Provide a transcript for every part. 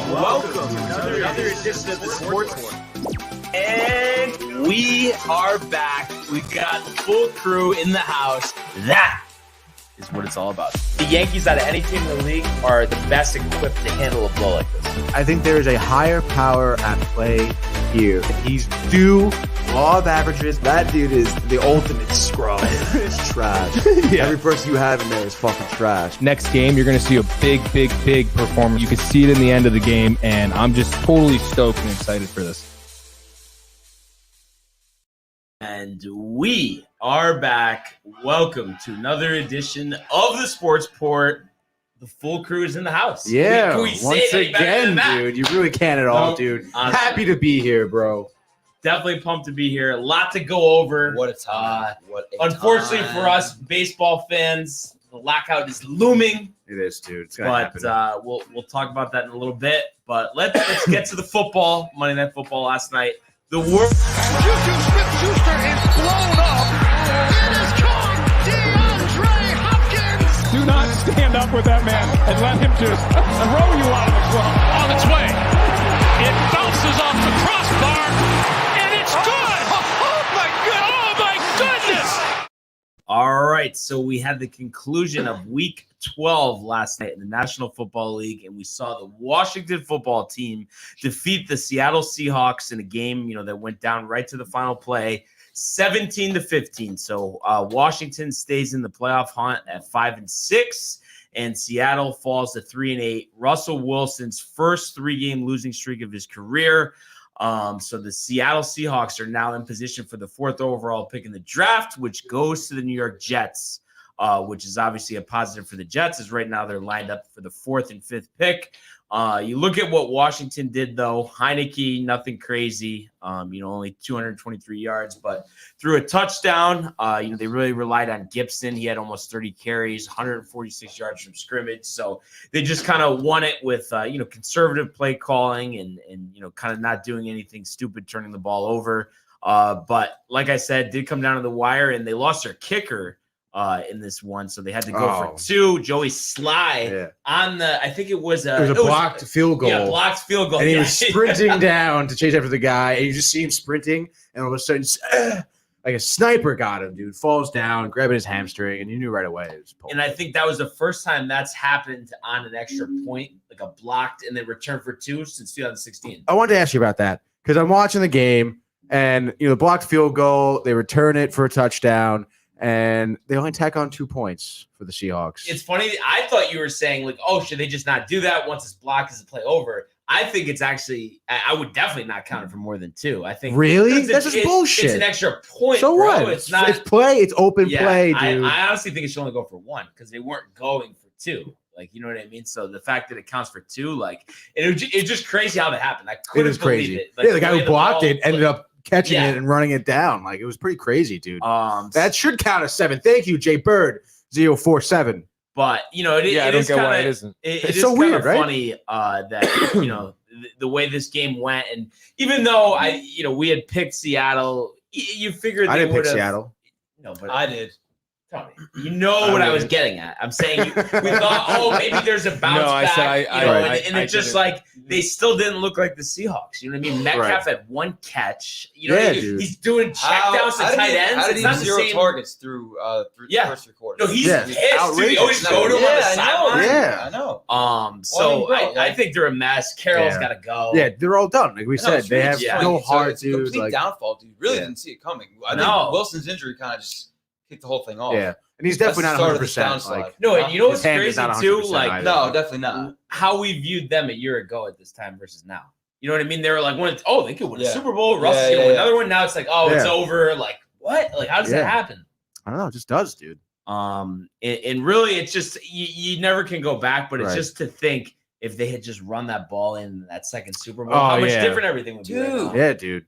Welcome to another edition of the Sports Report. And we are back. We've got the full crew in the house. That is what it's all about. The Yankees, out of any team in the league, are the best equipped to handle a blow like this. I think there is a higher power at play here. He's due law of averages. That dude is the ultimate scrub. It's trash. Yeah. Every person you have in there is fucking trash. Next game, you're going to see a big performance. You can see it in the end of the game, and I'm just totally stoked and excited for this. And we are back. Welcome to another edition of the Sports Port. The full crew is in the house. Yeah, can we once again, dude. You really can't at all, dude. Honestly. Happy to be here, bro. Definitely pumped to be here. A lot to go over. What a time. Unfortunately for us baseball fans, the lockout is looming. It is, dude. It's gonna happen. We'll talk about that in a little bit. But let's get to the football. Monday Night Football last night. The world. Juju Smith-Schuster is blown up. It is caught. DeAndre Hopkins. Do not stand up with that man and let him just throw you out of the club. On its way. It bounces off the crossbar, and it's good. Oh, my God. Oh, my goodness. All right, so we had the conclusion of Week 12 last night in the National Football League, and we saw the Washington football team defeat the Seattle Seahawks in a game, that went down right to the final play, 17-15. So Washington stays in the playoff hunt at 5-6, and Seattle falls to 3-8. Russell Wilson's first 3-game losing streak of his career. So the Seattle Seahawks are now in position for the 4th overall pick in the draft, which goes to the New York Jets, which is obviously a positive for the Jets, as right now they're lined up for the 4th and 5th pick. You look at what Washington did, though. Heineke, nothing crazy, only 223 yards, but threw a touchdown. They really relied on Gibson. He had almost 30 carries, 146 yards from scrimmage. So they just kind of won it with, conservative play calling and kind of not doing anything stupid, turning the ball over. But like I said, did come down to the wire, and they lost their kicker in this one, so they had to go for 2. Joey Sly on the, I think it was a blocked field goal. Yeah, blocked field goal. And he was sprinting down to chase after the guy, and you just see him sprinting, and all of a sudden, like a sniper got him, dude. Falls down, grabbing his hamstring, and you knew right away it was pulled. And I think that was the first time that's happened on an extra point, like a blocked and then return for 2 since 2016. I wanted to ask you about that because I'm watching the game, and the blocked field goal, they return it for a touchdown. And they only tack on 2 points for the Seahawks. It's funny. I thought you were saying, should they just not do that once it's blocked as a play over? I think it's actually – I would definitely not count it for more than 2. I think – Really? That's just bullshit. It's an extra point, so bro. what? It's not – It's play. It's open play, dude. I honestly think it should only go for 1 because they weren't going for 2. You know what I mean? So the fact that it counts for 2, it's just crazy how that happened. I couldn't believe it. The guy who blocked it ended up – catching it and running it down. It was pretty crazy, dude. That should count as 7. Thank you, Jay Bird, 047. But, I don't get why it isn't. It's so weird, right? Funny that, the way this game went. And even though we had picked Seattle, you figured I they didn't pick would have. Seattle. No, but I did. Tony, what I was getting at. I'm saying we thought, maybe there's a bounce back. And it's just they still didn't look like the Seahawks. You know what I mean? Metcalf had 1 catch. He's doing checkdowns to tight ends. How did he have 0 targets through the first 3 quarters? No, he's pissed. Dude. He always go to him on the sideline. Yeah, I know. So I think they're a mess. Carroll's got to go. Yeah, they're all done. Like we said, they have no heart, dude. Complete downfall, dude. Really didn't see it coming. I think Wilson's injury kind of just kicked the whole thing off. Yeah, and he's definitely not 100%. No, and you know what's crazy too? No, definitely not. How we viewed them a year ago at this time versus now. You know what I mean? They were they could win a Super Bowl. Russell's gonna win another one. Now it's it's over. What? How does that happen? I don't know. It just does, dude. And really, it's just you never can go back. But it's just to think if they had just run that ball in that second Super Bowl, how much different everything would be. Dude. Yeah, dude.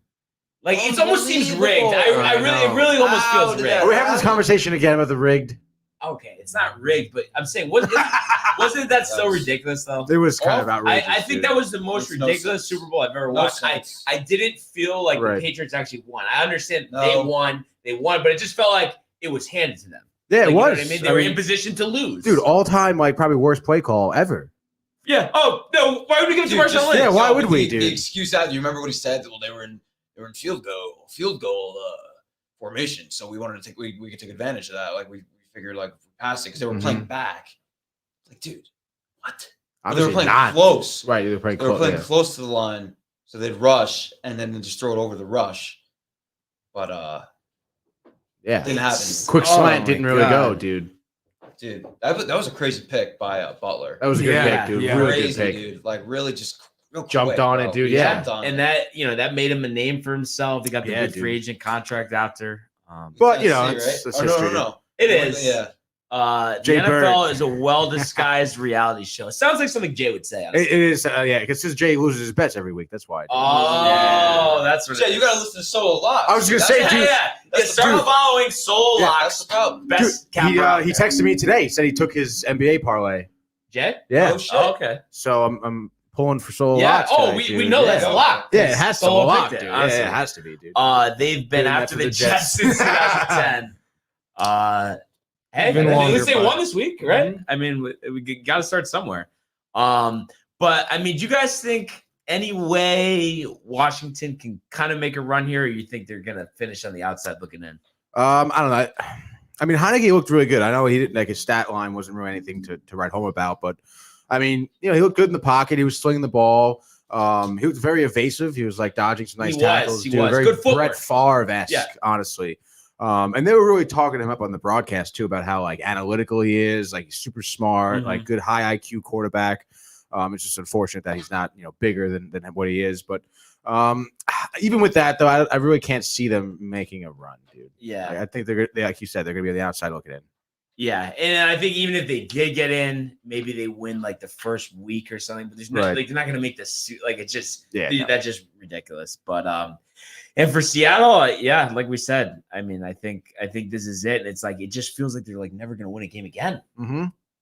It almost seems rigged. It really almost feels rigged. Are we having this conversation again about the rigged? Okay, it's not rigged, but I'm saying, wasn't that so ridiculous, though? It was kind of outrageous. I think that was the most ridiculous Super Bowl I've ever watched. I didn't feel like the Patriots actually won. I understand they won, but it just felt like it was handed to them. Yeah, it was. You know what I mean? They were in position to lose. Dude, all-time, probably worst play call ever. Yeah. Oh no. Why would we give it to Marshawn Lynch? Yeah. Why would we, The dude? excuse out. Do you remember what he said? Well, they were in field goal formation, so we wanted to we could take advantage of that. Like we figured like if we passed it because they were playing back. Like, dude, what? They were playing close. Right. They were playing close to the line, so they'd rush and then just throw it over the rush. But yeah, didn't happen. Quick slant didn't really go, dude. Dude, that was a crazy pick by Butler. That was a good pick, dude. Yeah. Really Crazy, good pick. dude. Like really just real Jumped quick, on bro. it, dude. He Yeah. jumped on And it. that made him a name for himself. He got the good free agent contract after. But Tennessee, it's right? history. No. It is. Yeah. The Jay NFL is a well-disguised reality show. It sounds like something Jay would say. It is, yeah, because Jay loses his bets every week. That's why. That's what Jay, you gotta listen to Solo a lot. I was gonna say, dude. Start following Soul Locks. That's the problem. Best He camera out there. texted me today. He said he took his NBA parlay. Jay? Yeah. Oh shit. Oh, okay. So I'm pulling for Solo Yeah. Locks. Oh, today, we dude. know Yeah. that's a lot. Yeah, it has to be a Solo lot, picked dude. it, honestly. Yeah, it has to be, dude. They've been Doing that after for the the Jets Jets. since 2010. Hey, Even at longer, least they but- won this week, right? I mean, we got to start somewhere. But I mean, do you guys think any way Washington can kind of make a run here, or you think they're gonna finish on the outside looking in? I don't know. I mean, Heineke looked really good. I know he didn't like his stat line wasn't really anything to write home about, but I mean, he looked good in the pocket. He was slinging the ball. He was very evasive. He was like dodging some nice tackles. He was. Very Good footwork. Brett Favre-esque, honestly. And they were really talking him up on the broadcast too about how like analytical he is, like he's super smart, like good high IQ quarterback. It's just unfortunate that he's not bigger than what he is. But even with that though, I really can't see them making a run, dude. Yeah, I think they're like you said, they're gonna be on the outside looking in. Yeah, and I think even if they did get in, maybe they win like the first week or something. But there's no like they're not gonna make the suit. Like it's just that's just ridiculous. But and for Seattle, like we said, I mean, I think this is it. It's like it just feels like they're like never gonna win a game again.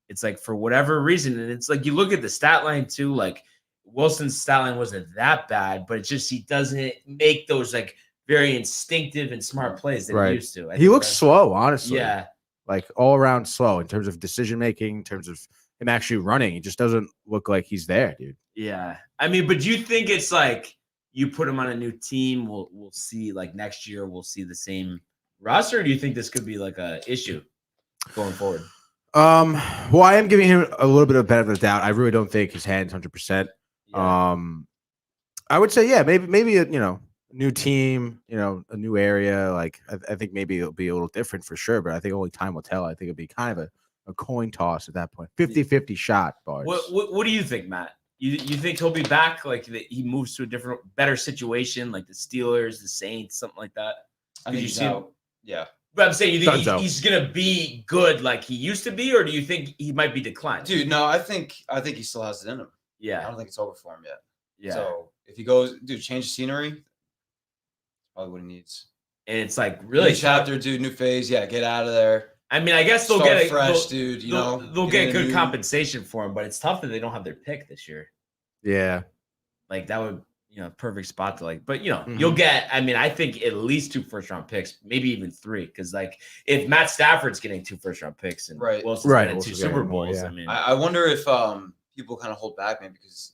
It's like for whatever reason, and it's like you look at the stat line too. Like Wilson's stat line wasn't that bad, but it's just he doesn't make those like very instinctive and smart plays that he used to. He looks slow, honestly. Yeah. Like all around slow in terms of decision making, in terms of him actually running. He just doesn't look like he's there, dude. Yeah. I mean, but do you think it's like you put him on a new team, we'll see like next year we'll see the same roster? Or do you think this could be like a issue going forward? Well, I am giving him a little bit of benefit of the doubt. I really don't think his hand's 100%. I would say, yeah, maybe a new team, a new area. Like I think maybe it'll be a little different for sure, but I think only time will tell. I think it'll be kind of a coin toss at that point. 50-50 shot, Bars. What do you think, Matt? You think he'll be back? Like he moves to a better situation, like the Steelers, the Saints, something like that? I think he's out. Yeah. But I'm saying, you think he's gonna be good like he used to be, or do you think he might be declining? Dude, no, I think he still has it in him. Yeah. I don't think it's over for him yet. Yeah. So if he goes, dude, change the scenery, probably what he needs. And it's like really new chapter, dude, new phase. Yeah, get out of there. I mean, I guess they'll Start get fresh, dude. They'll get good compensation for him, but it's tough that they don't have their pick this year. Yeah. Like that would, perfect spot to like, but you'll get, I mean, I think at least 2 first-round picks, maybe even 3. Because like if Matt Stafford's getting 2 first-round picks and Wilson's getting 2 Super Bowls, I mean, I wonder if people kind of hold back maybe because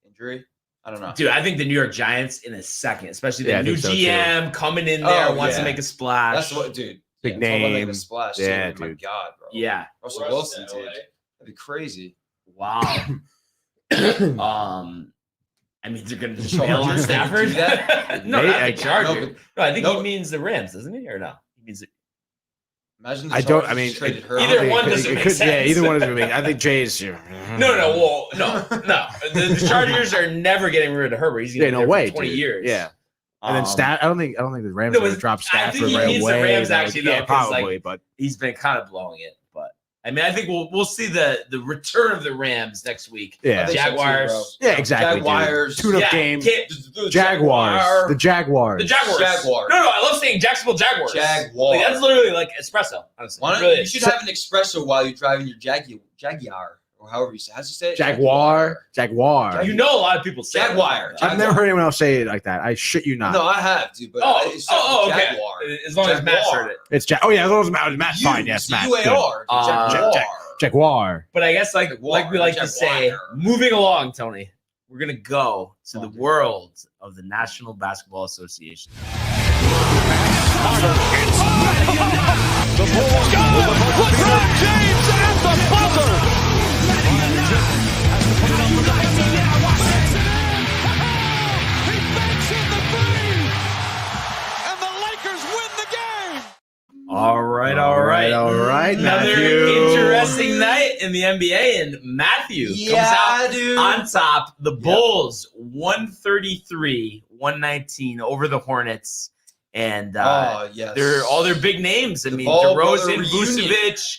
injury. I don't know. Dude, I think the New York Giants in a second, especially the new GM coming in there wants to make a splash. That's what, dude. Big name. A splash. Yeah, dude. My God, bro. Yeah. Russell Wilson, dude. That'd be crazy. Wow. I mean, they're going to just bail on Stafford. No, not the Chargers. No, I think he means the Rams, doesn't he? Or no? He means it. Imagine the Chargers traded her. Either one doesn't make sense. Yeah, either one doesn't make sense. I think Jay's here. No. The Chargers are never getting rid of Herbert. He's going to be there for 20 years. Yeah. And then I don't think the Rams are going to drop Stafford right away. I think he means the Rams actually, though. Yeah, probably, but he's been kind of blowing it. But I mean, I think we'll see the return of the Rams next week. Yeah, Jaguars. So too, yeah, exactly. Jaguars. Tune-up game. Jaguars. The Jaguars. No, I love saying Jacksonville Jaguars. Jaguars. Like, that's literally like espresso. Honestly, you should have an espresso while you're driving your Jaguar, or however you say. How's you say it? Jaguar. You know, a lot of people say Jaguar. I've never heard anyone else say it like that. I shit you not. No, I have, dude. But okay. Jaguar. As long as Matt heard it. It's as long as Matt's fine. Yes, Matt. UAR. Jaguar. But I guess like we like to say, Jaguar. moving along, Tony, we're gonna go to the world of the National Basketball Association. LeBron James at the buzzer. He banks in the three, and the Lakers win the game. All right. Another Another interesting night in the NBA, and Matthew comes out dude. on top. The Bulls 133-119 over the Hornets, and yes. they're all their big names. I The mean, Ball DeRozan, brother reunion. Vucevic,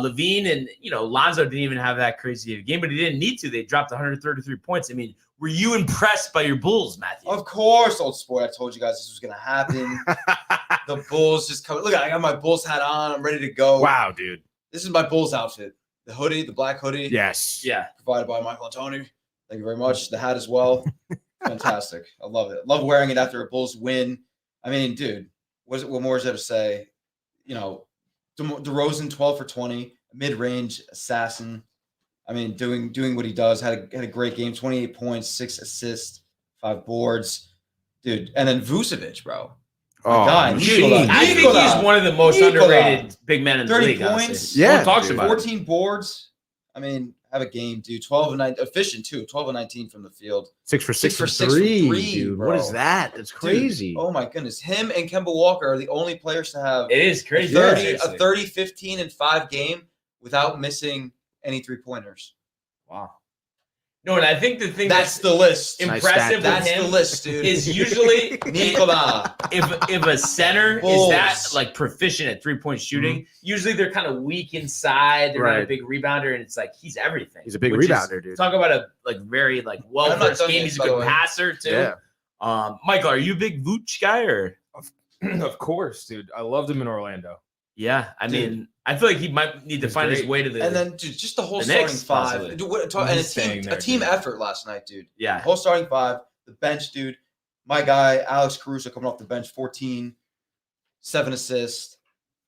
Levine, and Lonzo didn't even have that crazy of a game, but he didn't need to. They dropped 133 points. I mean, were you impressed by your Bulls, Matthew? Of course, old sport. I told you guys this was gonna happen. The Bulls just come. Look, I got my Bulls hat on. I'm ready to go. Wow, dude. This is my Bulls outfit. The hoodie, the black hoodie. Yes. Yeah. Provided by Michael and Tony. Thank you very much. The hat as well. Fantastic. I love it. Love wearing it after a Bulls win. I mean, dude, what more is there to say? DeRozan 12 for 20, mid-range assassin. I mean, doing what he does. Had a great game. 28 points, 6 assists, 5 boards, dude. And then Vucevic, bro. Oh, God, Dude, Nikola. I think he's one of the most Nikola. underrated big men in the 30 league. honestly. points. Yeah, No one talks dude. about it. 14 boards. I mean, have a game, dude. 12 and 9, efficient too. 12 and 19 from the field. 6 for 6 for for 6 3, from 3, dude. bro. What is that? That's crazy. Dude, oh my goodness. Him and Kemba Walker are the only players to have It is a crazy. 30, 15, and 5 game without missing any 3-pointers. Wow. No, and I think the thing That's the list. Nice impressive stat. with That's him the list, dude. is usually Nikola. if a center Bulls. is that like proficient at 3-point shooting, usually they're kind of weak inside. They're not a Right. big rebounder, and it's like he's everything. He's a big which is- rebounder, dude. Talk about a very like well I'm not versed done game. yet, He's a by the good way. passer too. Yeah. Michael, are you a big Vooch guy or? Of course, dude. I loved him in Orlando. Yeah, I Dude. mean, I feel like he might need to He's find his great. way to the. And then, dude, just the whole The starting Knicks, 5. possibly. Dude, and He's staying there, a team dude. effort last night, dude. yeah, Whole starting 5, the bench, dude. My guy, Alex Caruso, coming off the bench, 14, 7 assists.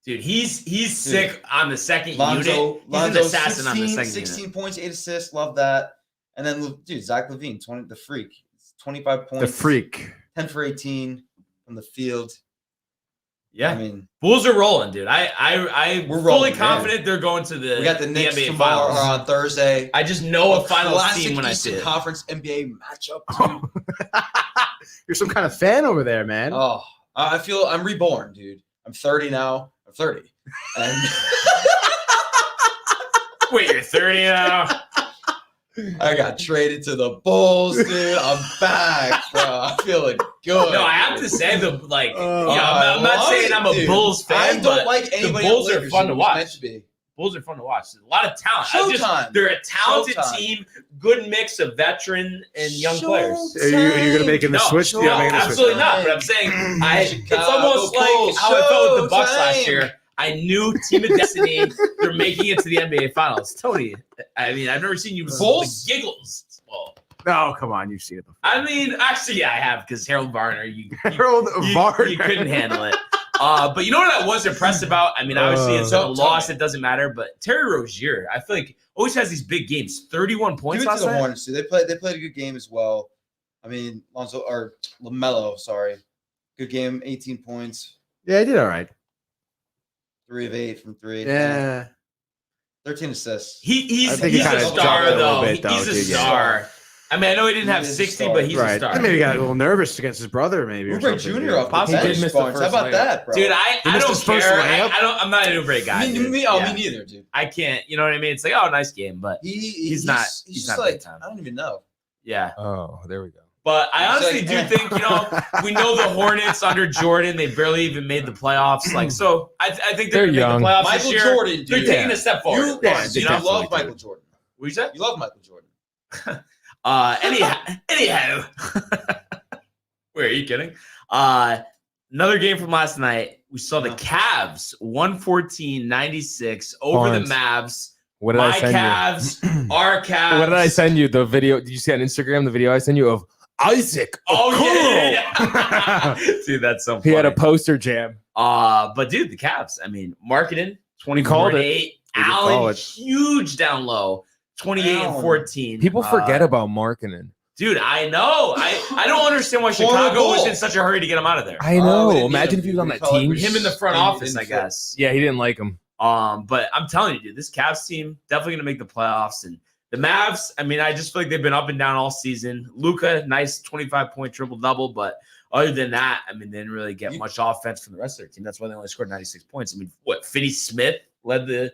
dude, he's sick on the second unit. Lonzo, He's an assassin 16, on the second 16 unit. points, 8 assists. Love that. And then, dude, Zach LaVine, the freak. 25 points. The freak. 10 for 18 from the field. Yeah, I mean, Bulls are rolling, dude. We're We're fully rolling, confident they're going to the. we got the Knicks NBA tomorrow or finals. on Thursday. I just know a finals classic team when I Eastern see it. Conference NBA matchup, dude. You're some kind of fan over there, man. Oh, I feel I'm reborn, dude. I'm 30 now. I'm 30. And Wait, you're 30 now? I got traded to the Bulls, dude. I'm back, bro. I'm feeling good. No, I have to say I'm not I love saying I'm a dude. Bulls fan, I don't but like anybody Bulls on are Lakers fun to who's watch. meant to be. Bulls are fun to watch. There's a lot of talent. Showtime. They're a talented Showtime. team, good mix of veteran and young players. Are you gonna make him the No, switch? no, Yeah, making the switch. absolutely not. But I'm saying it's Chicago almost like Bulls, how I felt with the Bucks last showtime. year. I knew Team of Destiny. They're making it to the NBA Finals. Tony, I mean, I've never seen you Bulls? the giggles. Well, No, come on, you've seen it before. I mean, actually, yeah, I have because Harold Varner, you Varner. couldn't handle it. But you know what I was impressed about? I mean, obviously it's a Tell loss. me. It doesn't matter. But Terry Rozier, I feel like always has these big games. 31 points Give it to last the night. Hornets, dude. They played a good game as well. I mean, LaMelo, sorry. Good game, 18 points, Yeah, he did all right. 3 of 8 from 3. Yeah. 13 assists. I He's think he a kinda star dropped it a little though. bit, though, He's a dude, yeah. star. I mean, I know he didn't have He is a 60, star. but he's a Right. star. I maybe got a little nervous against his brother, maybe. or Oubre something, Jr. dude. off the Possibly. bench, He did miss the Barnes. How first about layup. that, bro? Dude, I missed don't his first care. layup? I'm not an Oubre guy. dude. me Yeah. neither, dude. I can't. You know what I mean? It's like, oh, nice game, but He's not- He's he's just not big like time. I don't even know. yeah. Oh, there we go. But I It's honestly like, do eh. think, we know the Hornets under Jordan, they barely even made the playoffs. Like, so I think They're they're going to young. make the playoffs Michael this year. Jordan, dude. They're taking a step forward. You, Yeah, Barnes, they you definitely love do. Michael Jordan. What you said? You love Michael Jordan. Anyhow. Wait, are you kidding? Another game from last night. We saw the Cavs 114-96 over Barnes. the Mavs. What did My I send Cavs, our Cavs. What did I send you? The video? Did you see on Instagram the video I sent you of Isaac? Oh, Okoro? yeah. Dude, that's so funny. He had a poster jam. But dude, the Cavs. I mean, marketing 24 called and it. 8. Allen, huge down low, 28 and 14. People forget about Markkanen. Dude, I know. I don't understand why Chicago was in such a hurry to get him out of there. I know. Imagine if he was on that team. Him in the front office, I guess. Yeah, he didn't like him. But I'm telling you, dude, this Cavs team definitely gonna make the playoffs. And the Mavs, I mean, I just feel like they've been up and down all season. Luka, nice 25-point triple-double, but other than that, I mean, they didn't really get much offense from the rest of their team. That's why they only scored 96 points. I mean, what, Finney Smith led the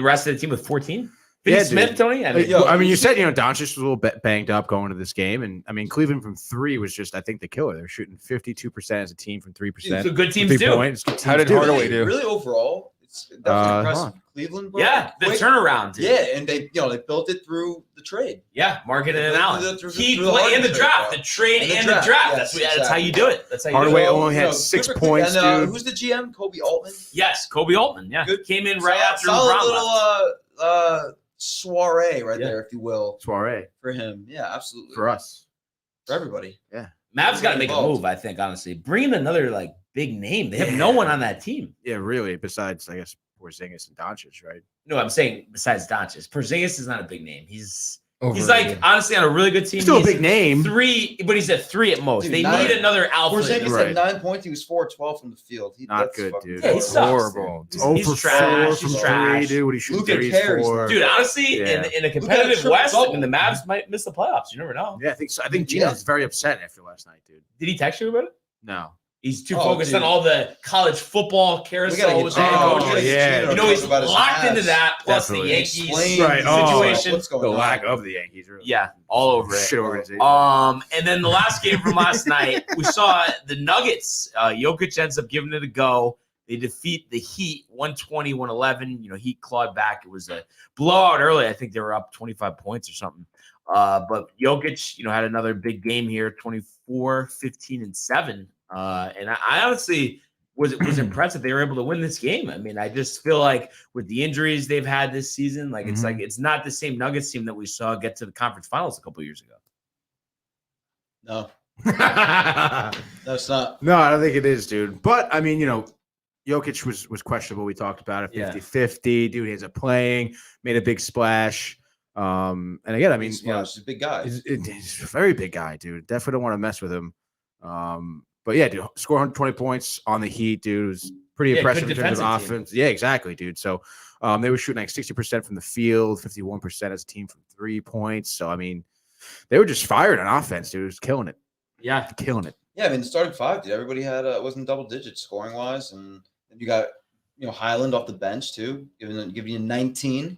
rest of the team with 14? Finney Smith, dude. Tony? I mean, you said, Doncic was a little bit banged up going to this game. And, I mean, Cleveland from 3 was just, I think, the killer. They were shooting 52% as a team from 3%. So good teams do. How did Hardaway do? Really, overall, it's definitely impressive. Cleveland, bro. Yeah, the turnaround. Dude. Yeah, and they built it through the trade. Yeah, Markkanen and Allen. In the draft. The trade and the draft. Yes, that's how you do it. That's how you Hardaway do it. only had 6 points, and, dude. Who's the GM? Kobe Altman? Yes, Kobe Altman. Yeah. Good. Came in right after solid LeBron little soiree there, if you will. Soiree. For him. Yeah, absolutely. For us. For everybody. Yeah. Mavs got to make a move, I think, honestly. Bring in another, big name. They have no one on that team. Yeah, really, besides, I guess, Porzingis and Doncic, right? No, I'm saying besides Doncic. Porzingis is not a big name. He's Overrated. honestly on a really good team. Still a big name. 3, but he's at 3 at most. Dude, they need another alpha. Porzingis had 9 points. He was 4-12 from the field. Not good, dude. Yeah, he sucks, horrible. He's trash. From He's trash. 3, dude. What he shoots Luka threes carries, for. Dude, honestly, in a competitive West, I mean, the Mavs might miss the playoffs. You never know. Yeah, I think so. I think Gino's very upset after last night, dude. Did he text you about it? No. He's too focused on all the college football carousel with the head coaches. Yeah. He's locked into that. Plus Definitely. the Yankees Situation. What's going The on? lack of the Yankees, really. Yeah, all over it. Shit organization. And then the last game from last night, we saw the Nuggets. Jokic ends up giving it a go. They defeat the Heat 120-111. Heat clawed back. It was a blowout early. I think they were up 25 points or something. But Jokic, had another big game here, 24, 15, and 7. And I honestly was impressed that they were able to win this game. I mean, I just feel like with the injuries they've had this season, it's not the same Nuggets team that we saw get to the conference finals a couple years ago. No. No, it's not. No, I don't think it is, dude. But, I mean, Jokic was questionable. We talked about it, 50-50. Dude, he ends up playing, made a big splash. And again, I mean, He's a big guy. He's a very big guy, dude. Definitely don't want to mess with him. But yeah, dude, score 120 points on the Heat, dude. It was pretty impressive in terms of offense. Team. Yeah, exactly, dude. So they were shooting 60% from the field, 51% as a team from 3 points. So, I mean, they were just fired on offense, dude. It was killing it. Yeah. Killing it. Yeah, I mean, the starting 5, dude. Everybody had wasn't double digits scoring wise, and you got Highland off the bench too, giving you 19.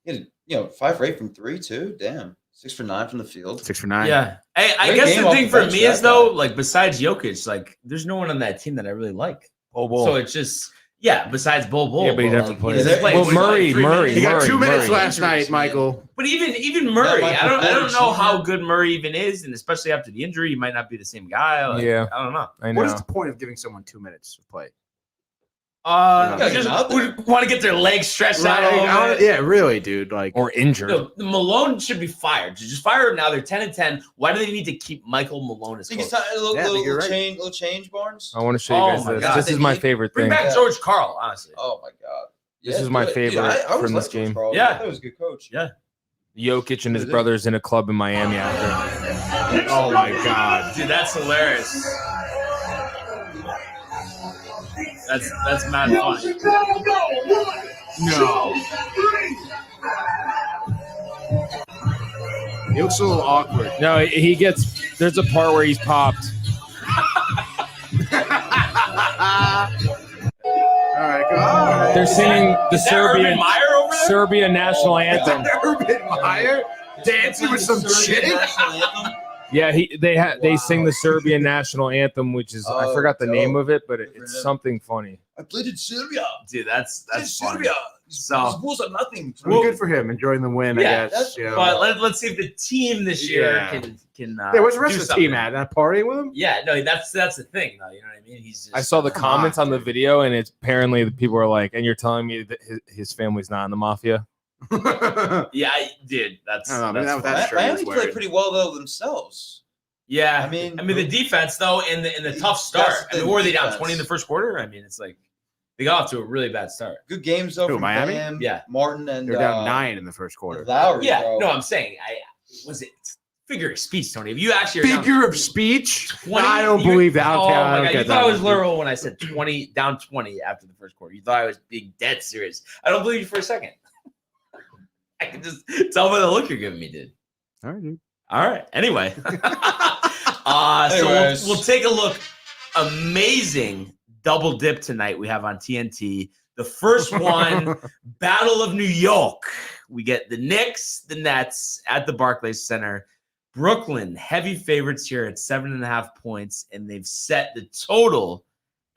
You had, 5 for 8 from 3 too. Damn. 6 for 9 from the field. 6 for 9. Yeah. Hey, I guess the thing for me is though, besides Jokic, there's no one on that team that I really like. Bull. So it's just besides Bull. Yeah, but he definitely plays. Murray. He got 2 minutes Murray. last night, Michael. But even Murray, I don't know how good Murray even is, and especially after the injury, he might not be the same guy. I don't know. I know. What is the point of giving someone 2 minutes of play? Just want to get their legs stretched out. Yeah, really, dude. Or injured. Malone should be fired. Just fire him now. They're 10-10. Why do they need to keep Michael Malone as I think coach? it's time, little change, Barnes. I want to show you guys this. God. This is my favorite Bring thing. back George Karl, honestly. Oh my God. This is my favorite from this game. Yeah, that was a good coach. Yeah. Jokic and his brothers in a club in Miami after. Oh my God, dude, that's hilarious. That's mad funny. No. He looks a little awkward. No, there's a part where he's popped. All right. They're singing the Urban Meyer over there? Serbian national anthem. Urban Meyer dancing with some chick. Yeah, they sing the Serbian national anthem, which is I forgot the name of it, but it's something funny. I played in Serbia. Dude, that's funny. Serbia. So Bulls are nothing. Well, good for him, enjoying the win. Yeah, I guess. But let's see if the team this year can. Yeah, where's the rest of the team at? Not partying with him? Yeah, no, that's the thing, though. You know what I mean? He's. Just, I saw the comments on the video, and it's apparently the people are like, "And you're telling me that his family's not in the mafia?" Yeah, I did. That's. Miami played pretty well though themselves. Yeah, I mean the defense though, in the tough start. I mean, were they down 20 in the first quarter? I mean, it's like. They got off to a really bad start. Good games though Who, from Miami? Bam, Yeah. Martin, and They're down 9 in the first quarter. Lowry, Yeah, bro. no, I'm saying was it figure of speech, Tony? If you actually are down Figure of speech? 20, I don't believe that. Oh I my don't God, get you thought I that. was literal when I said 20 down 20 after the first quarter. You thought I was being dead serious. I don't believe you for a second. I can just tell by the look you're giving me, dude. All right, dude. All right. Anyway, Anyways. so we'll take a look. Amazing double dip tonight we have on TNT. The first one, Battle of New York. We get the Knicks, the Nets at the Barclays Center. Brooklyn, heavy favorites here at 7.5 points, and they've set the total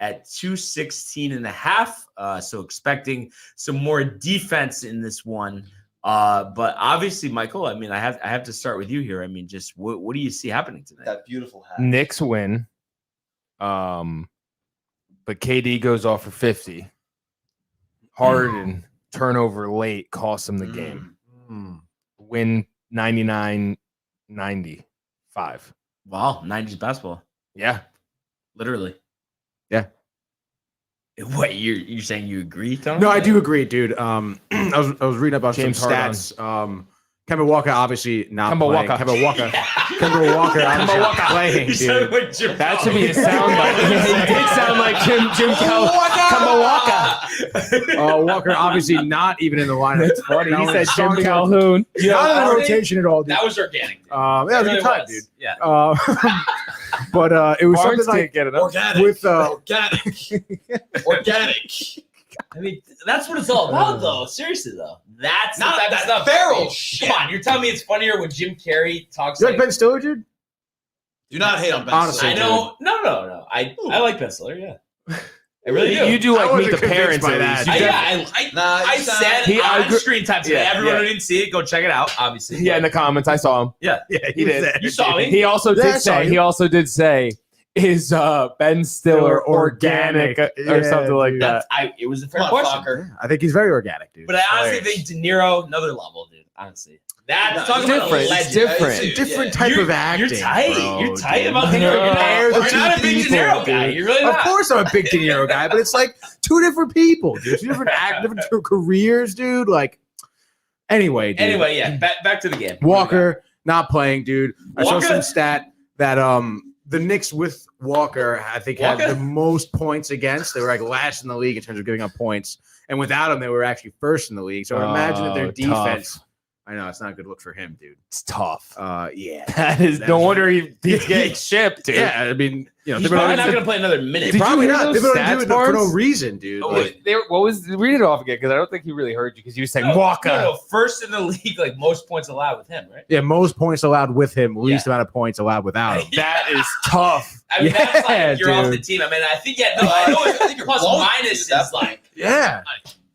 at 216.5. So expecting some more defense in this one. But obviously, Michael, I mean, I have to start with you here. I mean, just what do you see happening tonight? That beautiful hat. Knicks win. But KD goes off for 50. Harden turnover late costs him the game. Win 99-95. Wow, 90s basketball. Yeah. Literally. Yeah. What, you're saying you agree, Tony? No, I do agree, dude. I was reading about James some stats. Kemba Walker obviously not Kemba playing. Walker. Kemba Walker. Kemba Walker obviously not playing, You sounded dude. like Jim That should be a Calhoun. sound like it did sound like Jim Calhoun. Walker obviously not even in the lineup. It's funny. He said Jim Calhoun. Not in the rotation at all, dude. That was organic. Dude. Yeah, it was a Really good time, was. dude. Yeah. But it was Barnes something like can't get it up. Organic. with Organic. I mean, that's what it's all about, though. Seriously, though. That's Not the type of that stuff. feral shit. Come on, you're telling me it's funnier when Jim Carrey talks you like like Ben Stiller, dude? Do not hate on Ben Honestly, I Stiller. know. No. I like Ben Stiller, yeah. I really do. You do I like Meet wasn't the Parents convinced by at that. least. You Nah, I you sound- said I on agree- screen time today. Yeah, Everyone yeah. who didn't see it, go check it out, obviously. Yeah, in the comments, I saw him. Yeah. Yeah, He did. there, You saw dude. me. He also Yeah, I did saw say. you. He also did say, "Is Ben Stiller organic or Yeah, something like dude. that?" It was a fair Come on, question. fucker. I think he's very organic, dude. But I honestly Hilarious. think De Niro, another level, dude. Honestly. That's No, talking about a different. It's legend. different. It's a different Yeah. type You're- of acting. You're tight. bro, You're tight dude. about De Niro. Compare the You're two not a big De people, Niro guy. dude. You're really Of not. course, I'm a big De Niro guy, but it's like two different people, dude. Two different different careers, dude. Like, anyway, dude. Anyway, yeah. Back to the game. Walker not playing, dude. I saw Walker? some stat that the Knicks with Walker, I think, Walker? had the most points against. They were like last in the league in terms of giving up points, and without him, they were actually first in the league. So I imagine that their Oh, defense. tough. I know it's not a good look for him, dude. It's tough. Yeah. That is. No wonder he's getting shipped, dude. Yeah, I mean, He's probably not going to play another minute. Did probably you hear not. those They've been stats, doing it for no Barnes? reason, dude. Oh, Like, wait. What was? Read it off again because I don't think he really heard you because you were saying No, Walker. No, first in the league, like most points allowed with him, right? yeah, most points allowed with him, least Yeah. amount of points allowed without him. That is tough. I mean, that's like Yeah, if you're off the dude. team. I mean, I think, yeah, no, I know I think you're plus blowing minus it at is that like Yeah.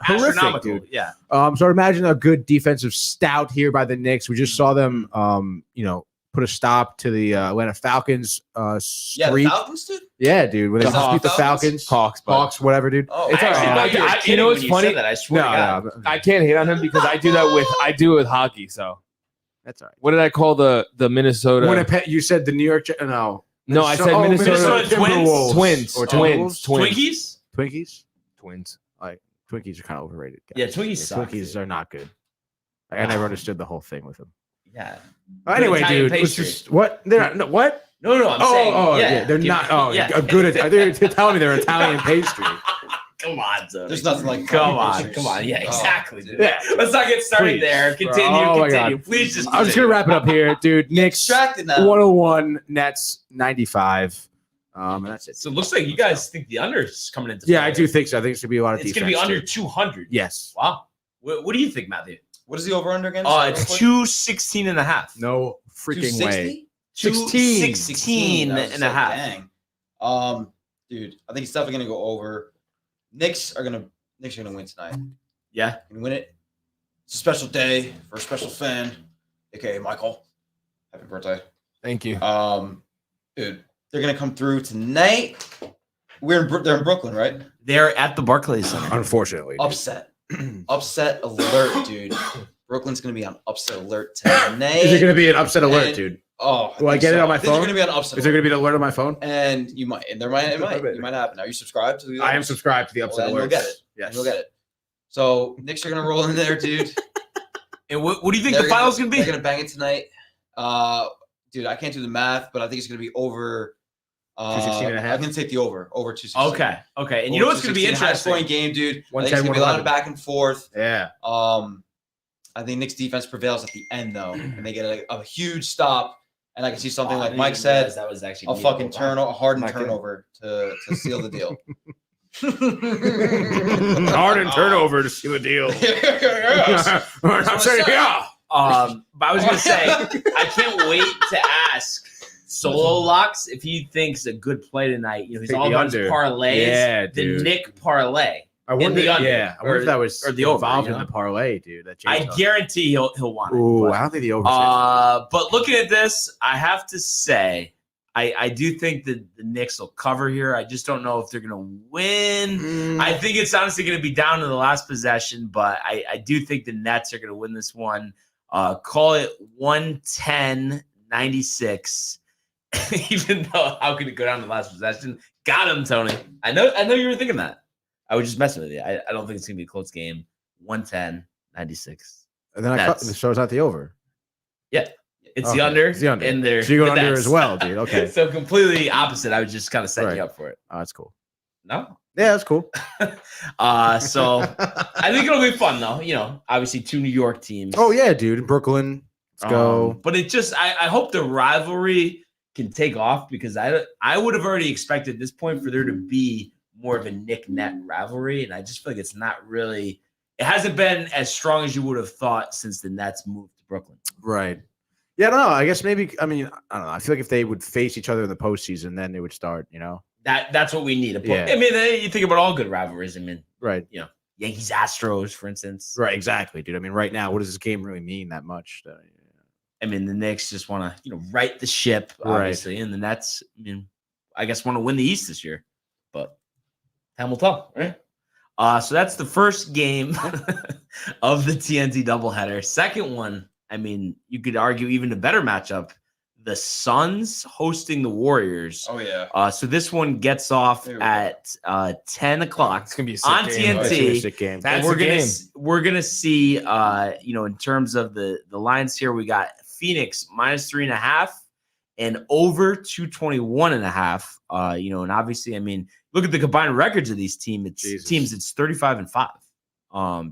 Horrific, astronomical. dude. Yeah. So imagine a good defensive stout here by the Knicks. We just saw them, put a stop to the Atlanta Falcons Yeah, the streak. Falcons, dude. Yeah, dude. When they The just beat the Falcons? Falcons, Hawks, but whatever, dude. Oh, It's I all actually right. thought you were You kidding know when what's you funny? said that. I swear to God. I can't hate on him because I do it with hockey. So That's all right. what did I call the Minnesota? Winnipeg, you said the New York. No, No, I said Oh, Minnesota Twins? Twins. Or Twins. Twinkies? Twinkies. Twins. Twinkies are kind of overrated. guys. Yeah, Twinkies suck, Twinkies dude. are not good. I never understood the whole thing with them. Yeah. Anyway, Italian dude, let's pastry. just what? They're not. No, what? No, I'm saying. Yeah, they're not. Oh, yeah. good. They're telling me they're Italian pastry. Come on, Tony. There's nothing like Come Falcons on, pastries. come on. Yeah, Oh, exactly. dude. dude. Yeah. Let's not get started Please. there. Continue, Oh my continue. God. Please just I'm just gonna wrap it up here, dude. Knicks Distracted now. 101, Nets 95. And that's it. So it looks like you guys think the under is coming into Yeah, play. I do think so. I think it's gonna be a lot of It's defense. going to be under too. 200. Yes. Wow. What do you think, Matthew? What is the over under again? It's 216.5. No freaking way. 216 and a half. Dang. Dude, I think it's definitely gonna go over. Knicks are gonna win tonight. Yeah. Gonna win it. It's a special day for a special fan, aka Michael. Happy birthday. Thank you. Dude, they're gonna come through tonight. They're in Brooklyn, right? They're at the Barclays Center. Unfortunately. dude. Upset. Upset alert, dude. Brooklyn's gonna be on upset alert tonight. Is it gonna be an upset alert, And- dude? Oh, Will I get it on my I think phone? There's going to be an upset. Is there going to be an alert on my phone? And you might. And it might happen. Are you subscribed to the? I am subscribed to the upset Well, alerts. you'll get it. Yes. You'll get it. So Knicks are going to roll in there, dude. And what do you think the final's going to be? They're going to bang it tonight. Dude, I can't do the math, but I think it's going to be over. 216 and a half? I'm going to take the over 216. Okay. And you know what's going to be interesting? High-scoring game, dude. I think it's 110, going to be a lot 111. of back and forth. Yeah. I think Knicks defense prevails at the end, though, and they get a huge stop. And I can see something I like didn't Mike even said, realize that was actually a fucking a hardened Not kidding. turnover to seal the deal. Hardened turnover to seal a deal. I'm saying, yeah. But I was going to say, I can't wait to ask Solo Locks if he thinks a good play tonight. You know, he's Take all the about his under. parlays. Yeah, the dude. Nick parlay. I wonder, the under, yeah, I wonder if that was or the over, involved you in know? the parlay, dude. That I Jay's talking. guarantee he'll want it. Ooh, but- I don't think the over. But looking at this, I have to say, I do think that the Knicks will cover here. I just don't know if they're going to win. I think it's honestly going to be down to the last possession, but I do think the Nets are going to win this one. Call it 110-96. Even though, how could it go down to the last possession? Got him, Tony. I know you were thinking that. I was just messing with you. I don't think it's going to be a close game. 110-96. And then so it's not the over. It's Okay, the under. it's the under. And they're, So you go the under Nets. as well, dude. Okay. So completely opposite. I was just kind of setting Right. you up for it. Oh, that's cool. No? Yeah, that's cool. So I think it'll be fun, though. You know, obviously 2 New York teams. Oh yeah, dude. In Brooklyn. Let's go. But it just, I hope the rivalry can take off because I would have already expected at this point for there to be more of a Nick-Net rivalry. And I just feel like it's not really, it hasn't been as strong as you would have thought since the Nets moved to Brooklyn. Right. Yeah, no, I guess maybe, I mean, I don't know. I feel like if they would face each other in the postseason, then they would start, you know? That's what we need. Yeah. I mean, you think about all good rivalries. I mean, Right. Yankees Astros, for instance. Right, exactly, dude. I mean, right now, what does this game really mean that much? I mean, the Knicks just want to, right the ship, obviously. And the Nets, I mean, I guess want to win the East this year. But time will tell, right? So that's the first game of the TNT doubleheader. Second one, I mean, you could argue even a better matchup. The Suns hosting the Warriors. Oh, yeah. So this one gets off There we go. at 10 o'clock. It's gonna be a sick on game. TNT. It's gonna be a sick game. And That's we're the gonna game. we're gonna see in terms of the lines here, we got Phoenix -3.5 and over 221.5. And obviously, I mean, look at the combined records of these teams. It's 35-5.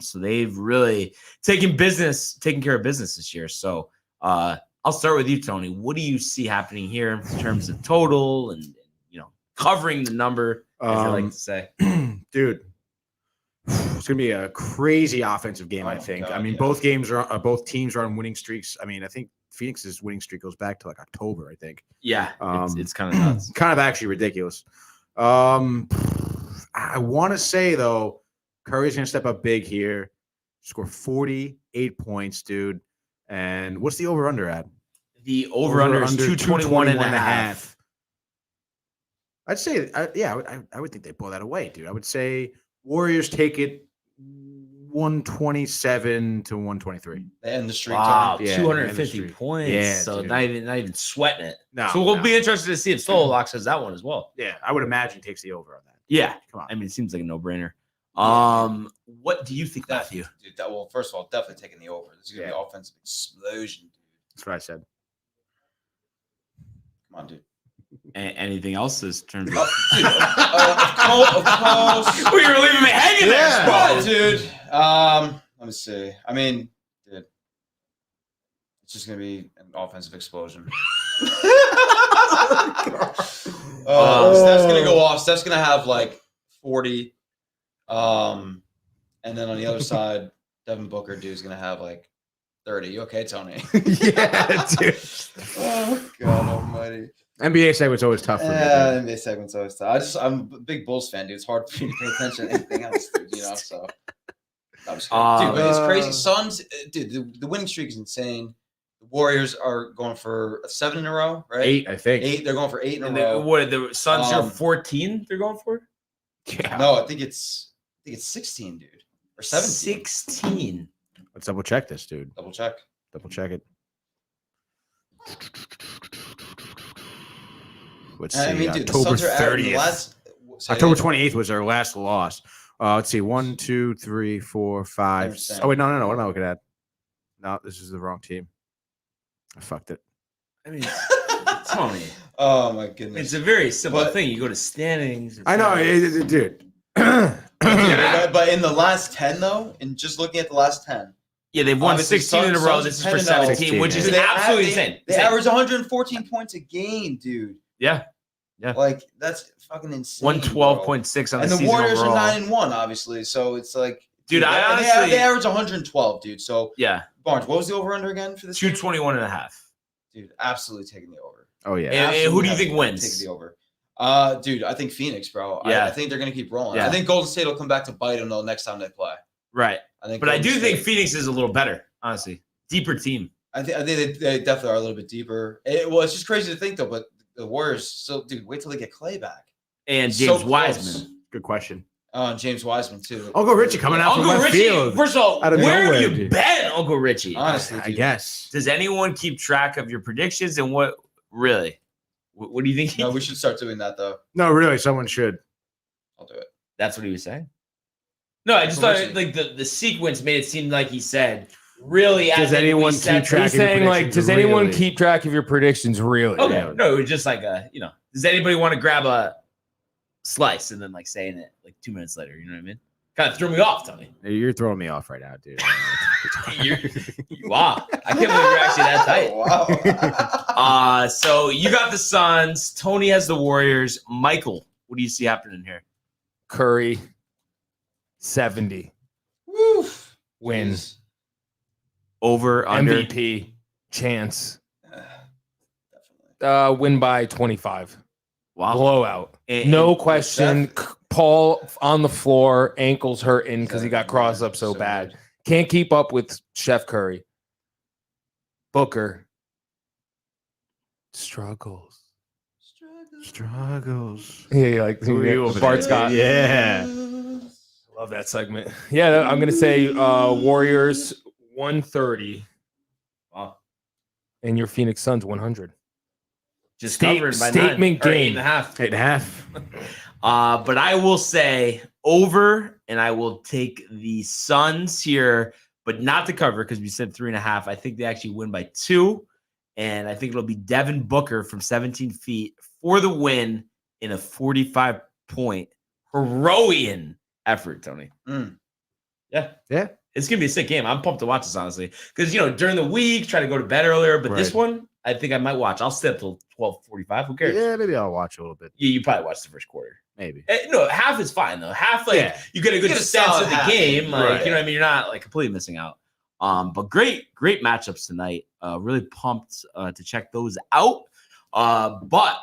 So they've really taken care of business this year. So I'll start with you, Tony. What do you see happening here in terms of total and covering the number, as I like to say? Dude, it's gonna be a crazy offensive game. I think. God, I mean, yeah. both teams are on winning streaks. I mean, I think Phoenix's winning streak goes back to like October. I think. Yeah, it's kind of nuts. Kind of actually ridiculous. I want to say though, Curry's gonna step up big here, score 48 points, dude. And what's the over under at? The over-under is 221.5. I'd say, I would think they blow that away, dude. I would say Warriors take it 127 to 123. They end the streak. Wow, Tony. Yeah, 250 industry. points. Yeah, So dude. not even sweating it. No, So we'll no. be interested to see if Solo Lock says that one as well. Yeah, I would imagine he takes the over on that. Yeah. Come on. I mean, it seems like a no-brainer. What do you think, Matthew? Dude, well, first of all, definitely taking the over. This is going to be an offensive explosion, dude. That's what I said. Come on, dude. Anything else in terms of? Of course. Well, you were leaving me hanging there, But, dude, let me see. I mean, dude, it's just going to be an offensive explosion. Steph's going to go off. Steph's going to have like 40. And then on the other side, Devin Booker, dude, is going to have like 30. You okay, Tony? Yeah, dude. Oh, God almighty. NBA segment's always tough for me. Yeah, dude. NBA segment's always tough. I'm a big Bulls fan, dude. It's hard for me to pay attention to anything else, dude, so. I'm just kidding. Dude, but it's crazy. Suns, dude, the winning streak is insane. The Warriors are going for 7 in a row, right? 8, I think. 8. They're going for 8 in a And row. what the Suns are 14? They're going for Yeah. No, I think it's 16, dude, or 17. 16. Let's double check this, dude. Double check. Double check it. Let's I see. mean, dude, the October Suns are out in the 30th. last. October 28th was our last loss. Let's see. 1, 2, 3, 4, 5. understand. Oh, wait. No. What am I looking at? No, this is the wrong team. I fucked it. I mean, Tony, Oh my goodness. it's a very simple But- thing. You go to standings. it's I know, not- dude. But in the last 10, though, and just looking at the last 10, Yeah, they've won Obviously, 16 in a row. Suns This is for 10-0. 17, which is Dude, absolutely insane. They Insane. average 114 points a game, dude. Yeah, Like, that's fucking insane. 112.6 on And the the season Warriors overall. are 9-1, obviously. So it's like, Dude, I and honestly- they average 112, dude. So Yeah, Barnes, what was the over under again for this? game? 221 and a half. Dude, absolutely taking the over. Oh, yeah. And who do you think Absolutely wins? Taking the over. Dude, I think Phoenix, bro. Yeah. I think they're gonna keep rolling. Yeah. I think Golden State will come back to bite them though next time they play. Right. I think, But I Golden do think State- Phoenix is a little better, honestly. Deeper team. I think they definitely are a little bit deeper. It's just crazy to think though. But the Warriors, so dude, wait till they get Clay back. And So James close. Wiseman. Good question. And James Wiseman too. Uncle Richie coming out from Uncle left Richie, field. first of all, Out of where nowhere, have you dude. been, Uncle Richie? Honestly, I dude. guess. Does anyone keep track of your predictions and what really? What do you think? No, we should start doing that though. No, really, someone should. I'll do it. That's what he was saying. No, I just Uncle thought Richie. like the sequence made it seem like he said, really. Does as in we anyone said- keep track He's of your saying like, predictions, does anyone really? keep track of your predictions? Really? Okay, Yeah. no, it's just like does anybody want to grab a slice and then like saying it like 2 minutes later? You know what I mean? Kind of threw me off, Tony. You're throwing me off right now, dude. Wow, I can't believe you're actually that tight. Wow. So you got the Suns. Tony has the Warriors. Michael, what do you see happening here? Curry, 70 Woof. wins. Over, under. MVP chance. Definitely. Win by 25. Wow. Blowout. And- No and question. Paul on the floor, ankles hurting because he got Exactly, crossed man. up so bad. good. Can't keep up with Chef Curry. Booker struggles. Struggles. Yeah, like Who are you over Bart there? Scott. Yeah. Love that segment. Yeah, I'm gonna say Warriors 130. Wow. And your Phoenix Suns 100. Just State- covered by statement 9, or game. 8.5. 8.5. But I will say over, and I will take the Suns here, but not to cover because we said 3.5. I think they actually win by 2, and I think it'll be Devin Booker from 17 feet for the win in a 45-point heroic effort, Tony. Mm. Yeah. Yeah. It's going to be a sick game. I'm pumped to watch this, honestly. Because, during the week, try to go to bed earlier. But this Right. one, I think I might watch. I'll stay up till 12:45. Who cares? Yeah, maybe I'll watch a little bit. You probably watch the first quarter. Maybe. No, half is fine, though. Half, Yeah. you get a good get a sense solid of the half. game. Like, Right. you know what I mean? You're not, completely missing out. But great matchups tonight. Really pumped to check those out. But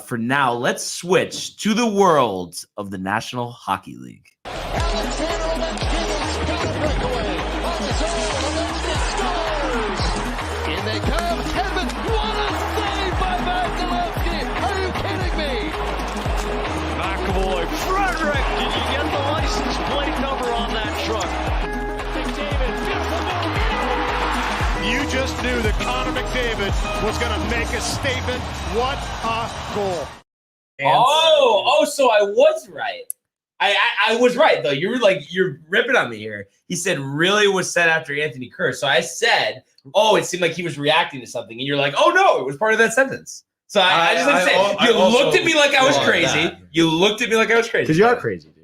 for now, let's switch to the world of the National Hockey League. In they come, Kevin, what a save by Vasilevsky! Are you kidding me? McAvoy, Frederick, did you get the license plate number on that truck? McDavid, beautiful move. You just knew that Connor McDavid was going to make a statement. What a goal. So I was right. I was right, though. You're ripping on me here. He said really was said after Anthony Kerr. So I said, it seemed like he was reacting to something. And you're like, oh, no, it was part of that sentence. So I just didn't say it. You looked at me like I was crazy. You looked at me like I was crazy. Because you are crazy, dude.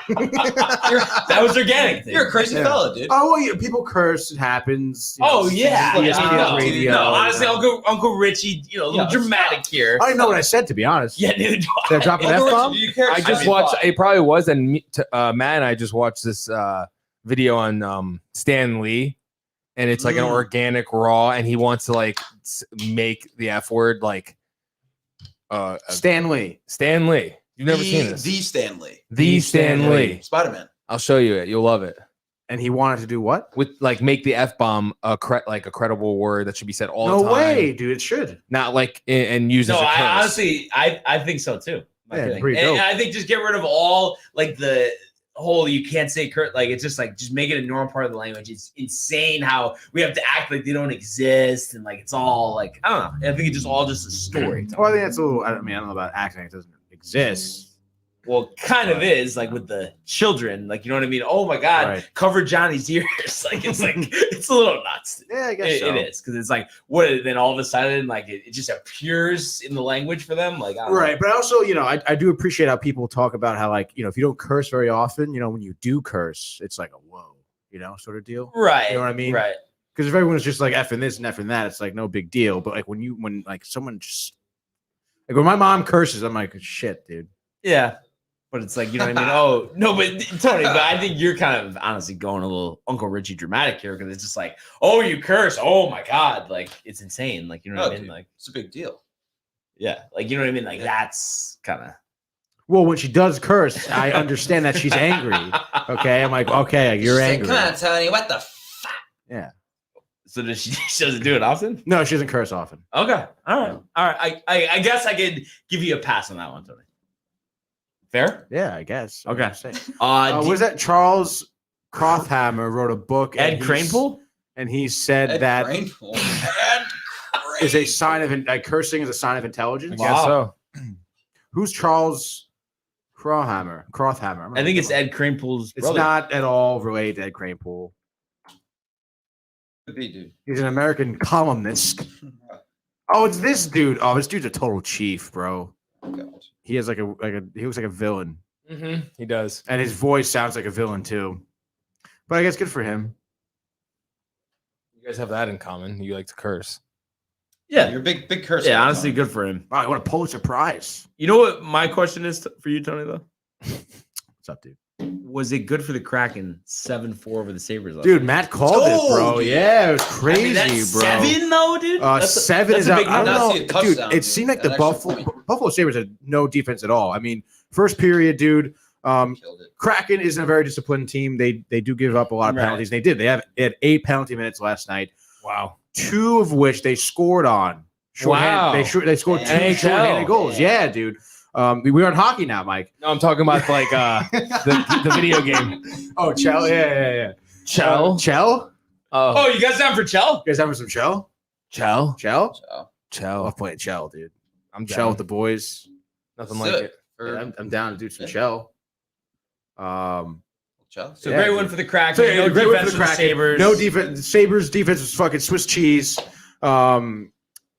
That was organic. You're a crazy Yeah. fella, dude. Oh, well, people curse. It happens. Oh, yeah. ESPN No, radio. no, honestly, Uncle Richie, a little Yeah, dramatic here. I don't even know what I said, to be honest. Yeah, dude. Did I drop an Uncle F-bomb? Richard, do you care? I just mean, watched. fuck. It probably was, and Matt and I just watched this video on Stan Lee, and it's like an organic raw, and he wants to make the F word Stanley. Stan Lee. You've never seen this. The Stanley. The Stan Lee. Spider-Man. I'll show you it. You'll love it. And he wanted to do what? With make the F bomb a credible word that should be said all the No time. way, dude. It should. Not and use No, as a curse. I honestly, I think so too. Not Yeah, kidding. pretty And dope. I think just get rid of all the whole you can't say Kurt, like it's just like just make it a normal part of the language. It's insane how we have to act like they don't exist and like it's all like I don't know. I think it's just all just a story. Well, I think that's a little. I don't know about acting. It doesn't exist. Well, kind of is like with the children, like you know what I mean. Oh my God, Right. cover Johnny's ears, like it's a little nuts. Yeah, I guess so. It is because it's like what then all of a sudden like it just appears in the language for them, like I don't know. Right, but also, I do appreciate how people talk about how, like, if you don't curse very often, when you do curse, it's like a whoa, sort of deal. Right, You know what I mean? Right. Because if everyone's just like effing this and effing that, it's like no big deal. But like when like someone just like when my mom curses, I'm like, shit, dude. Yeah. But it's like, you know what I mean? Oh, no, but Tony, but I think you're kind of honestly going a little Uncle Richie dramatic here because it's just like, oh, you curse. Oh, my God. Like, it's insane. Like, you know what I mean? Dude, Like, it's a big deal. yeah. Like, you know what I mean? Like, that's kind of. Well, when she does curse, I understand that she's angry. Okay. I'm like, okay, you're She's angry. Like, come on, Tony, what the fuck? Yeah. So does she doesn't do it often? No, she doesn't curse often. Okay. All right. All right. I guess I could give you a pass on that one, Tony. Fair? Yeah, I guess. Okay. What was that? Charles Crothhammer wrote a book. Ed Kranepool? And he said Ed that Kranepool. is a sign of cursing is a sign of intelligence. I guess so. Who's Charles Crothhammer? I think it's Ed Kranepool's It's brother. not at all related to Ed Kranepool. Could be, dude. He's an American columnist. Oh, it's this dude. Oh, this dude's a total chief, bro. God. He has he looks like a villain, He does. and his voice sounds like a villain too. But I guess good for him. You guys have that in common. You like to curse. Yeah. You're a big curse. Yeah, honestly, good for him. Wow, I want a Pulitzer Prize. You know what my question is for you, Tony, though? What's up, dude? Was it good for the Kraken 7-4 over the Sabres? Dude, Matt called it, bro. dude. Yeah, it was I mean, crazy, that's bro. 7 though, dude. Seven that's is a out. big I don't number. know, That's a dude. touchdown, It seemed like dude. the An extra Buffalo Sabres had no defense at all. I mean, first period, dude. Killed it. Kraken isn't a very disciplined team. They do give up a lot of Right. penalties. They had 8 penalty minutes last night. Wow. 2 of which they scored on. Wow. They scored 2 NHL. shorthanded goals. Yeah, dude. We're on hockey now, Mike. No, I'm talking about like the video game. Oh, Chell. Yeah. Chell. Chell. Oh, you guys down for Chell? You guys having some Chell? Chell. Chell. So, I Chell. love playing Chell, dude. I'm Chell down. with the boys. Nothing sick. like it. Yeah, I'm down to do some Yeah. Chell. Chell. So Yeah, great dude. win for the Kraken. So, yeah, no great win defense for for the Sabres. No defense. Sabres defense was fucking Swiss cheese.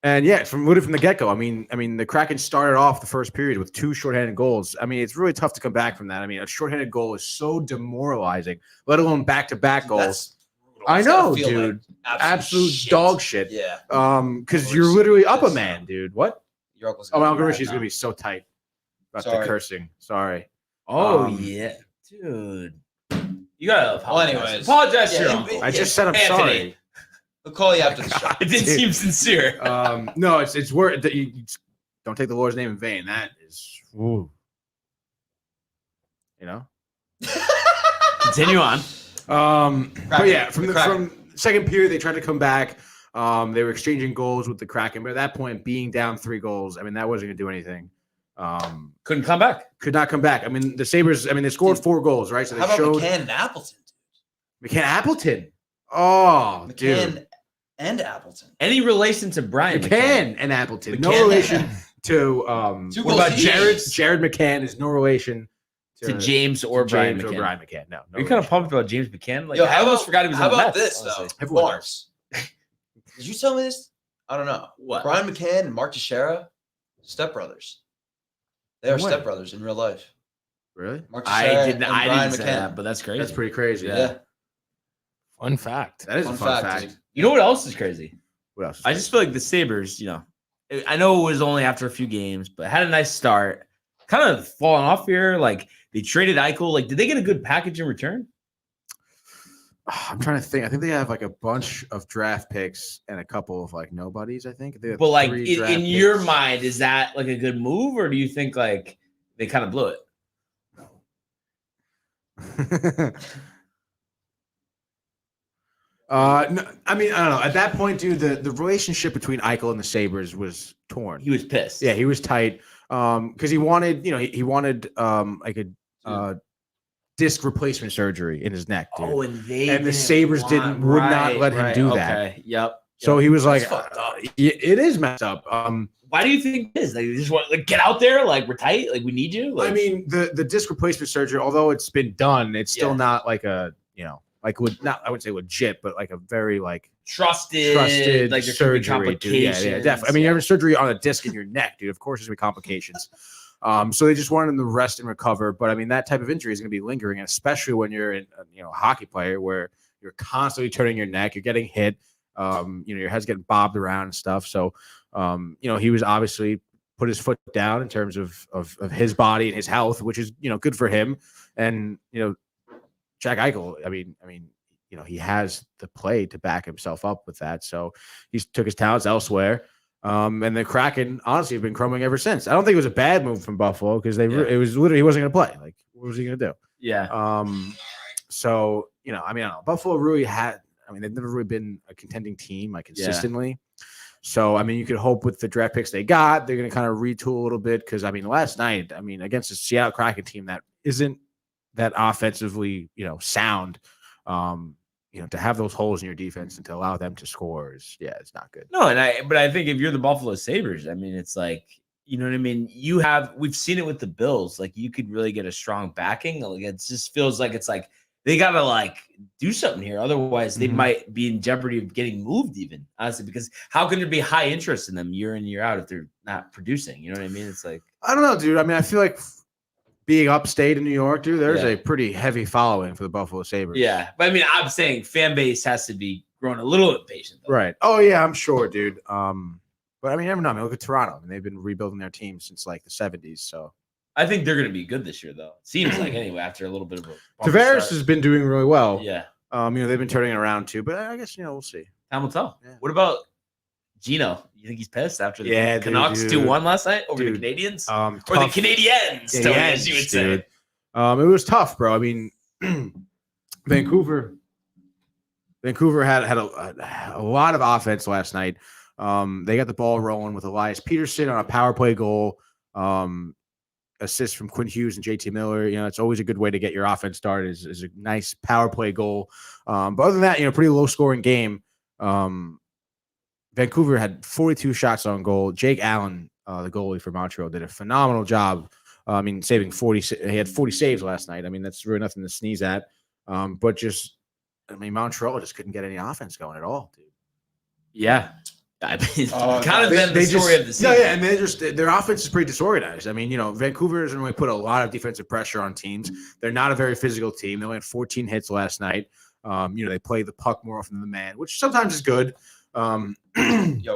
And yeah, from the get-go. I mean, the Kraken started off the first period with 2 shorthanded goals. I mean, it's really tough to come back from that. I mean, a shorthanded goal is so demoralizing, let alone back-to-back goals. That's brutal. I It's gotta know, feel dude. like Absolute shit. dog shit. Yeah. Because you're literally up a man, dude. What? Your uncle's Oh, my gonna Uncle be Richie's mad gonna now. be so tight about the Sorry. cursing. Sorry. Oh, Um, yeah. Dude. You gotta apologize. Well, anyways. Apologize to your Yeah, uncle. I just said I'm Anthony. sorry. We'll call you after the show. It didn't Dude. seem sincere. No, it's word that you don't take the Lord's name in vain. That is, ooh. Continue on. But yeah, the Kraken. from second period they tried to come back. They were exchanging goals with the Kraken, but at that point, being down 3 goals, I mean, that wasn't gonna do anything. Couldn't come back. Could not come back. I mean, the Sabres. I mean, they scored 4 goals, right? So they How about showed McCann and Appleton? McCann Appleton. Oh, McCann dude, and Appleton. Any relation to Brian McCann and Appleton. No McCann. relation to 2 What goals about each. Jared? Jared McCann is no relation To James or Brian James or McCann. Brian McCann. No, Are you kind of pumped about James McCann? Like, Yo, I almost forgot he was How in the about Mets, this honestly. though? Everyone Barnes. Did you tell me this? I don't know. What? Brian McCann and Mark Teixeira, stepbrothers. They are No way. stepbrothers in real life. really? Mark Teixeira I didn't. and I Brian didn't say McCann. that, but that's crazy. That's pretty crazy. Yeah. Fun fact. That is a fun fact. You know what else is crazy? What else? I just feel like the Sabres, I know it was only after a few games, but had a nice start. Kind of falling off here. Like, they traded Eichel. Like, did they get a good package in return? I'm trying to think. I think they have like a bunch of draft picks and a couple of like nobodies. I think. They have But, like, 3 draft in your picks. mind, is that like a good move, or do you think like they kind of blew it? No, I mean, I don't know. At that point, dude, the relationship between Eichel and the Sabres was torn. He was pissed. Yeah, he was tight. Because he wanted, he wanted like a disc replacement surgery in his neck, dude. Oh, and the didn't Sabres want- would not let him do that. Okay. Yep. So he was like, That's fucked up. it is messed up. Why do you think it is? Like, you just want get out there, like we're tight, like we need you. Like, I mean, the disc replacement surgery, although it's been done, it's still not like a, like I would say legit, but like a very like trusted like there surgery, could be dude. Yeah, complications. definitely. I mean, you're having surgery on a disc in your neck, dude. Of course, there's gonna be complications. So they just wanted him to rest and recover. But I mean, that type of injury is gonna be lingering, especially when you're a hockey player where you're constantly turning your neck, you're getting hit. Your head's getting bobbed around and stuff. So, he was obviously put his foot down in terms of his body and his health, which is, good for him. And, Jack Eichel, I mean, he has the play to back himself up with that. So he took his talents elsewhere. And the Kraken honestly have been crumbling ever since. I don't think it was a bad move from Buffalo because it was literally, he wasn't going to play. Like, what was he going to do? Yeah. So, I mean, I don't know. Buffalo really they've never really been a contending team like consistently. Yeah. So, I mean, you could hope with the draft picks they got, they're going to kind of retool a little bit. Because, I mean, last night, against the Seattle Kraken team that isn't that offensively, sound, to have those holes in your defense and to allow them to score it's not good. No, but I think if you're the Buffalo Sabres, I mean, it's like, you know what I mean? We've seen it with the Bills. Like, you could really get a strong backing. Like, it just feels like it's like, they got to like do something here. Otherwise they might be in jeopardy of getting moved even, honestly, because how can there be high interest in them year in, year out if they're not producing? You know what I mean? It's like, I don't know, dude. I mean, I feel like being upstate in New York, dude, there's a pretty heavy following for the Buffalo Sabres. Yeah. But I mean, I'm saying fan base has to be growing a little impatient. Though. Right. Oh yeah, I'm sure, dude. But I mean, you never know. I mean, look at Toronto. I mean, they've been rebuilding their team since like the 70s. So I think they're going to be good this year, though. Seems like anyway, after a little bit of a Tavares has been doing really well. Yeah. They've been turning it around too, but I guess we'll see. Time will tell. Yeah. What about Gino? You think he's pissed after the Canucks 2-1 last night over the Canadians? Or the Canadiens, Tony, as you would say. It was tough, bro. I mean, Vancouver had a lot of offense last night. They got the ball rolling with Elias Peterson on a power play goal. Assist from Quinn Hughes and JT Miller. It's always a good way to get your offense started is a nice power play goal. But other than that, pretty low scoring game. Vancouver had 42 shots on goal. Jake Allen, the goalie for Montreal, did a phenomenal job. Saving 40. He had 40 saves last night. I mean, that's really nothing to sneeze at. But Montreal just couldn't get any offense going at all, dude. Yeah. I mean, kind of been the story of the season. Yeah, and their offense is pretty disorganized. I mean, Vancouver doesn't really put a lot of defensive pressure on teams. They're not a very physical team. They only had 14 hits last night. They play the puck more often than the man, which sometimes is good. Yo,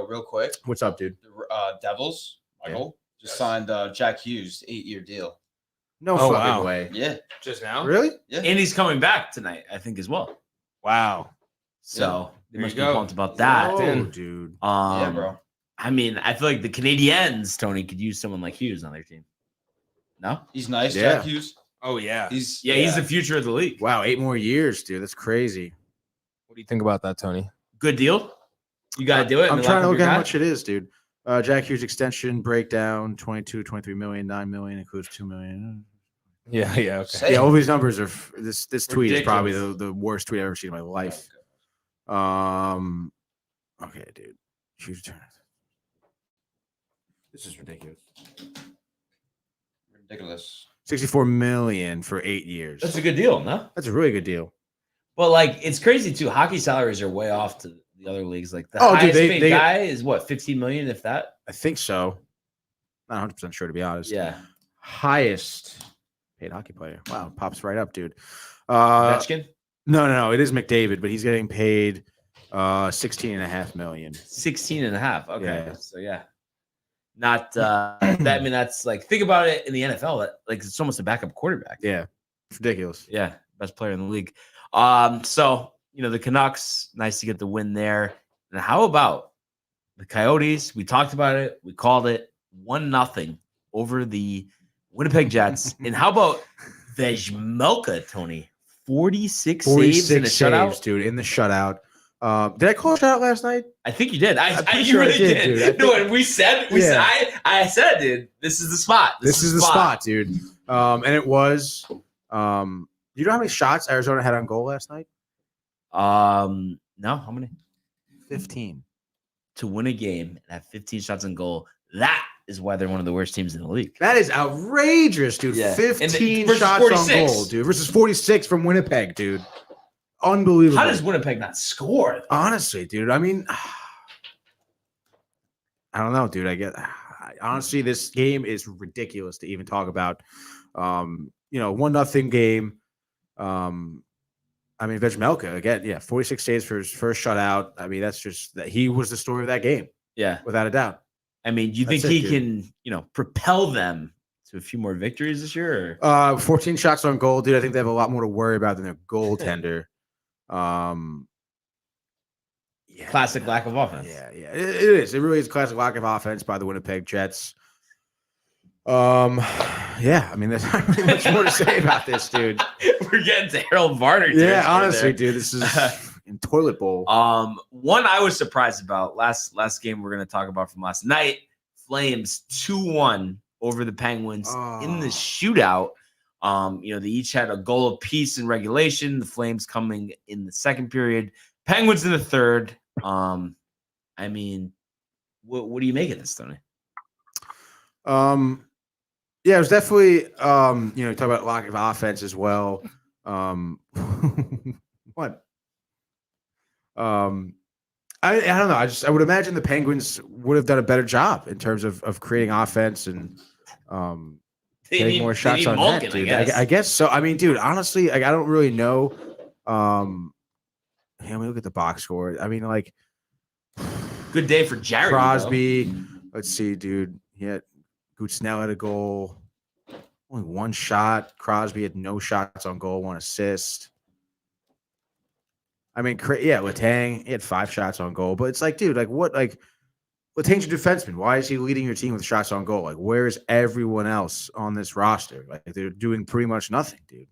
real quick. What's up, dude? The Devils, Michael, just signed Jack Hughes, 8-year deal. No fucking way. Yeah. Just now? Really? Yeah. And he's coming back tonight, I think, as well. Wow. So they There must you be go. pumped about that. Oh, dude. Yeah, bro. I mean, I feel like the Canadiens, Tony, could use someone like Hughes on their team. No? He's nice, Yeah. Jack Hughes. Oh yeah. He's He's the future of the league. Wow, 8 more years, dude. That's crazy. What do you think about that, Tony? Good deal. You got to do it. I'm trying to look at how much it is, dude. Jack Hughes extension breakdown, 22, 23 million, 9 million, includes 2 million. Yeah. Okay. Say Yeah, all these numbers are this tweet is Ridiculous. probably the worst tweet I've ever seen in my life. Okay, dude. Hughes turn. This is ridiculous. ridiculous. 64 million for 8 years. That's a good deal, no? That's a really good deal. But like, it's crazy too. Hockey salaries are way off to the other leagues. Like the Oh, dude, highest they paid get- guy is what, 15 million, if that? I think so. Not 100% sure, to be honest. Yeah. Highest paid hockey player. Wow, pops right up, dude. Ovechkin? No. It is McDavid, but he's getting paid 16.5 million. 16 and a half. Okay. Yeah. So yeah. Not that's like, think about it in the NFL. That like it's almost a backup quarterback. Yeah. It's ridiculous. Yeah. Best player in the league. So the Canucks, nice to get the win there. And how about the Coyotes? We talked about it. We called it 1-0 over the Winnipeg Jets. And how about Vejmelka, Tony? 46 saves in a shutout, dude, in the shutout. Did I call a shutout last night? I think you did. I'm pretty You sure I really did, dude. I No, think- and we said, I said, dude, this is the spot. This is the spot, dude. And it was Do you know how many shots Arizona had on goal last night? No, how many? 15. To win a game and have 15 shots on goal. That is why they're one of the worst teams in the league. That is outrageous, dude. Yeah. 15 versus shots 46. on goal, dude. Versus 46 from Winnipeg, dude. Unbelievable. How does Winnipeg not score? Honestly, dude. I mean, I don't know, dude. Honestly, this game is ridiculous to even talk about. 1-0 game. I mean, Vejmelka, again, 46 saves for his first shutout. I mean, that's just that he was the story of that game. Yeah. Without a doubt. I mean, do you think he can, propel them to a few more victories this year? 14 shots on goal, dude. I think they have a lot more to worry about than their goaltender. Classic lack of offense. Yeah. It is. It really is a classic lack of offense by the Winnipeg Jets. I mean, there's not really much more to say about this, dude. We're getting to Harold Varner. Yeah, honestly, dude, this is in toilet bowl. One I was surprised about last game we're going to talk about from last night. Flames 2-1 over the Penguins in the shootout. They each had a goal apiece in regulation. The Flames coming in the second period, Penguins in the third. I mean, what do you make of this, Tony? Yeah, it was definitely, talk about lack of offense as well. What? I don't know. I would imagine the Penguins would have done a better job in terms of creating offense and getting more shots on net, dude. I guess so. I mean, dude, honestly, I don't really know. Let me look at the box score. I mean, like, good day for Jared Crosby. Though. Let's see, dude. Gutznell had a goal. Only one shot. Crosby had no shots on goal, 1 assist. I mean, Letang, he had 5 shots on goal. But it's like, dude, like what? Like, Letang's your defenseman. Why is he leading your team with shots on goal? Like, where's everyone else on this roster? Like, they're doing pretty much nothing, dude.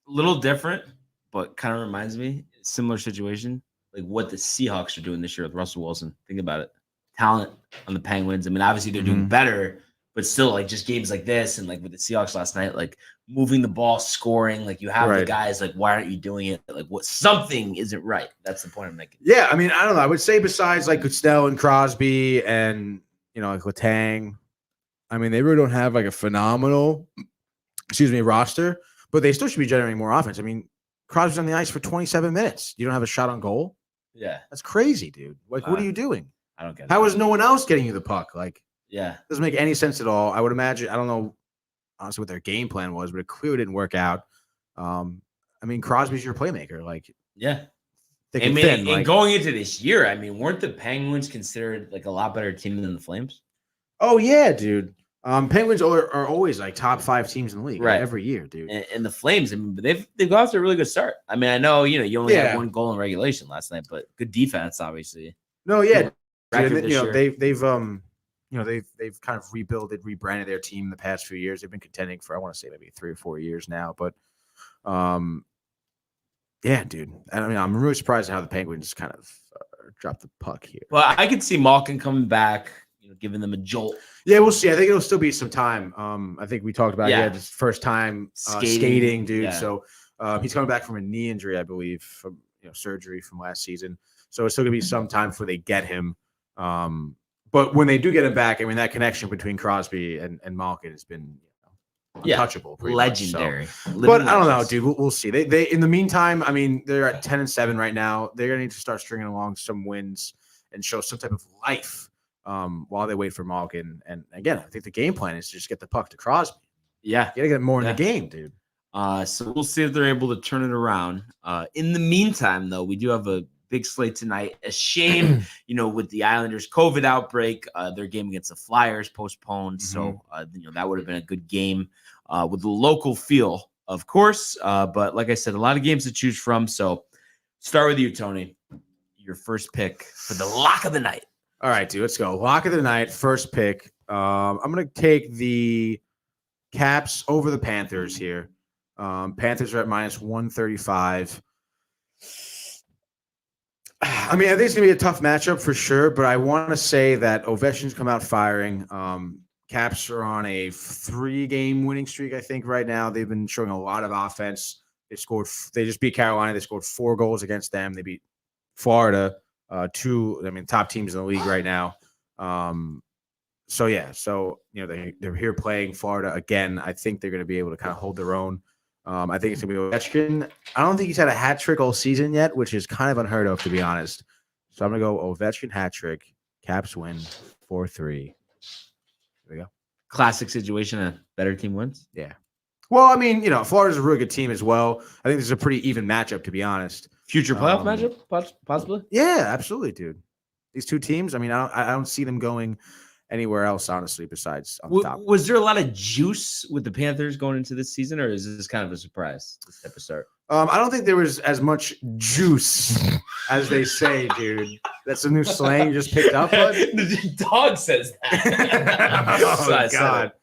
A little different, but kind of reminds me, similar situation, like what the Seahawks are doing this year with Russell Wilson. Think about it. Talent on the Penguins. I mean, obviously they're doing better, but still, like, just games like this and like with the Seahawks last night, like moving the ball, scoring, like you have the guys, like, why aren't you doing it? Like, what, something isn't right. That's the point I'm making. Yeah, I mean, I don't know. I would say besides like Gutznell and Crosby and, like Letang, I mean, they really don't have like a phenomenal, roster, but they still should be generating more offense. I mean, Crosby's on the ice for 27 minutes. You don't have a shot on goal? Yeah. That's crazy, dude. Like, what are you doing? I don't get it. How is no one else getting you the puck? Like, yeah, doesn't make any sense at all. I would imagine, I don't know, honestly, what their game plan was, but it clearly didn't work out. I mean, Crosby's your playmaker. Like, yeah. And going into this year, I mean, weren't the Penguins considered like a lot better team than the Flames? Oh, yeah, dude. Penguins are always like top 5 teams in the league, right? Every year, dude. And the Flames, I mean, but they've got off to a really good start. I mean, I know you only had 1 goal in regulation last night, but good defense, obviously. No, yeah, they've they've kind of rebranded their team the past few years. They've been contending for, I want to say, maybe 3 or 4 years now. But, yeah, dude. I mean, I'm really surprised at how the Penguins kind of dropped the puck here. Well, I could see Malkin coming back, giving them a jolt. Yeah, we'll see. I think it'll still be some time. I think we talked about his first time skating, dude. Yeah. So he's coming back from a knee injury, I believe, from surgery from last season. So it's still gonna be some time before they get him. But when they do get him back, I mean, that connection between Crosby and Malkin has been untouchable, legendary. So. But I don't know, dude. We'll see. They in the meantime, I mean, they're at 10-7 right now. They're gonna need to start stringing along some wins and show some type of life while they wait for Malkin. And again, I think the game plan is to just get the puck to Crosby. Yeah, you gotta get more in the game, dude. So we'll see if they're able to turn it around. In the meantime, though, we do have a big slate tonight. A shame, with the Islanders' COVID outbreak, their game against the Flyers postponed. So, that would have been a good game with the local feel, of course. But like I said, a lot of games to choose from. So start with you, Tony. Your first pick for the lock of the night. All right, dude, let's go. Lock of the night, first pick. I'm going to take the Caps over the Panthers here. Panthers are at -135. I mean, I think it's going to be a tough matchup for sure, but I want to say that Ovechkin's come out firing. Caps are on a 3-game winning streak, I think, right now. They've been showing a lot of offense. They just beat Carolina. They scored 4 goals against them. They beat Florida, 2. I mean, top teams in the league right now. So they're here playing Florida again. I think they're going to be able to kind of hold their own. I think it's going to be Ovechkin. I don't think he's had a hat trick all season yet, which is kind of unheard of, to be honest. So I'm going to go Ovechkin hat trick. Caps win 4-3. There we go. Classic situation. A better team wins. Yeah. Well, I mean, Florida's a really good team as well. I think this is a pretty even matchup, to be honest. Future playoff matchup, possibly. Yeah, absolutely, dude. These 2 teams. I mean, I don't see them going anywhere else, honestly, besides on the top. Was there a lot of juice with the Panthers going into this season, or is this kind of a surprise, this type of start? I don't think there was as much juice as they say, dude. That's a new slang you just picked up, bud? The dog says that.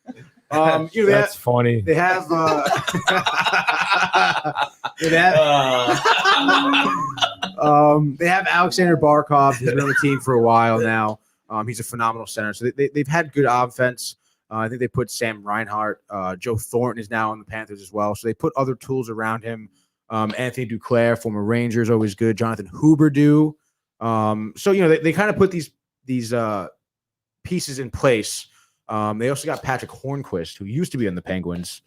Oh, God. That's funny. They have they have Alexander Barkov. He's been on the team for a while now. He's a phenomenal center. So they've had good offense. I think they put Sam Reinhart. Joe Thornton is now on the Panthers as well. So they put other tools around him. Anthony Duclair, former Rangers, always good. Jonathan Huberdeau. So they kind of put these pieces in place. They also got Patrick Hornquist, who used to be on the Penguins.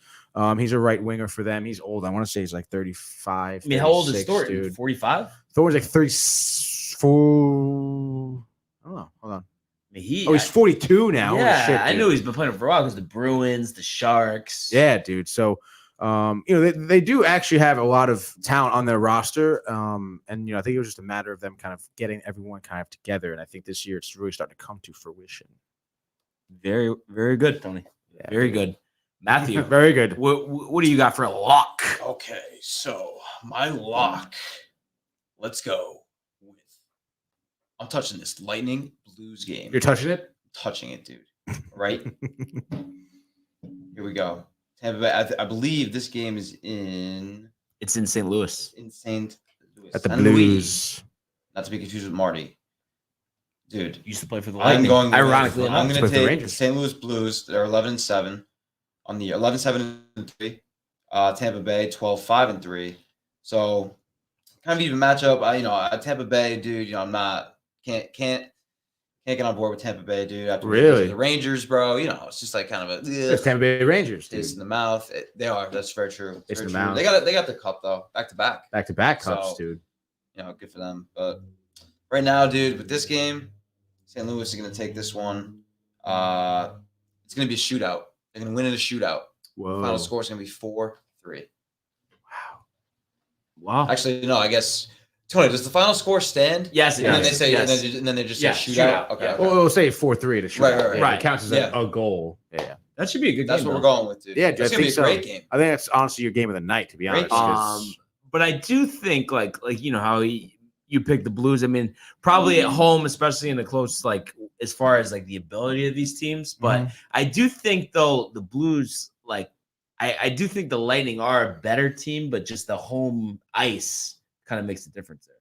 He's a right winger for them. He's old. I want to say he's like 35. I mean, how old is Thornton? Dude. 45? Thornton's like 34. I don't know. Hold on. He's 42 now. Yeah, Shit, I knew he's been playing for a while because the Bruins, the Sharks. Yeah, dude. So, they do actually have a lot of talent on their roster. And I think it was just a matter of them kind of getting everyone kind of together. And I think this year it's really starting to come to fruition. Very, very good, Tony. Yeah, very good. Matthew. Very good. What do you got for a lock? Okay, so my lock. Let's go with. I'm touching this Lightning Blues game. You're touching it? Touching it, dude. Right? Here we go. Tampa Bay. I believe this game is in. It's in St. Louis. In St. Louis. At the Blues. Not to be confused with Marty. Dude, used to play for the Lightning. Ironically, I'm going to take the St. Louis Blues. They're 11-7 on the year. 11-7-3. Tampa Bay 12-5-3. So kind of even matchup. Tampa Bay, dude. I'm not can't get on board with Tampa Bay, dude. After really the Rangers, bro. It's just like kind of a it's Tampa Bay Rangers, dude. Taste in the mouth. They are. That's very true. Taste in the true. mouth. They got the cup though, back to back. Back to back cups, dude. Good for them. But right now, dude, with this game. St. Louis is going to take this one. It's going to be a shootout. They're going to win in a shootout. Whoa. Final score is going to be 4-3. Wow. Actually, no, I guess. Tony, does the final score stand? Yes. And then they say, and then they just say shootout. Okay. Yeah. Well, we'll say 4-3 to shootout. Right. It counts as a goal. Yeah. That should be a good game. That's what we're going with, dude. Yeah, it's going to be a great game. I think that's honestly your game of the night, to be honest. But I do think like how you pick the Blues. I mean, probably at home, especially in the close, like as far as like the ability of these teams. But I do think though the Blues, like I do think the Lightning are a better team, but just the home ice kind of makes a difference there.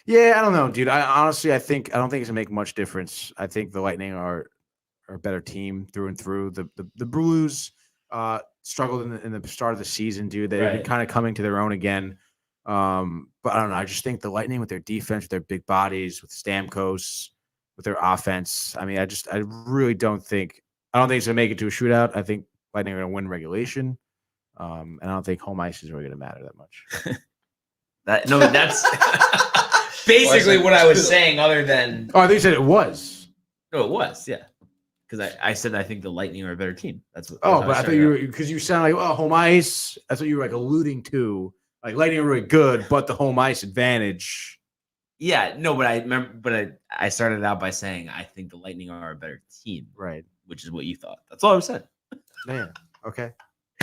Yeah, I don't know, dude. I don't think it's gonna make much difference. I think the Lightning are a better team through and through. The Blues struggled in the start of the season, dude. They've been kind of coming to their own again. But I don't know. I just think the Lightning with their defense, with their big bodies, with Stamkos, with their offense. I mean, I really don't think it's gonna make it to a shootout. I think Lightning are gonna win regulation. And I don't think home ice is really gonna matter that much. That's basically what I was saying. Other than I think you said it was. No, it was. Yeah. Because I said I think the Lightning are a better team. That's what. But I thought you were because you sound like home ice. That's what you were like alluding to. Like Lightning are really good, but the home ice advantage. Yeah, no, but I remember. But I started out by saying I think the Lightning are a better team, right? Which is what you thought. That's all I said. Man, okay.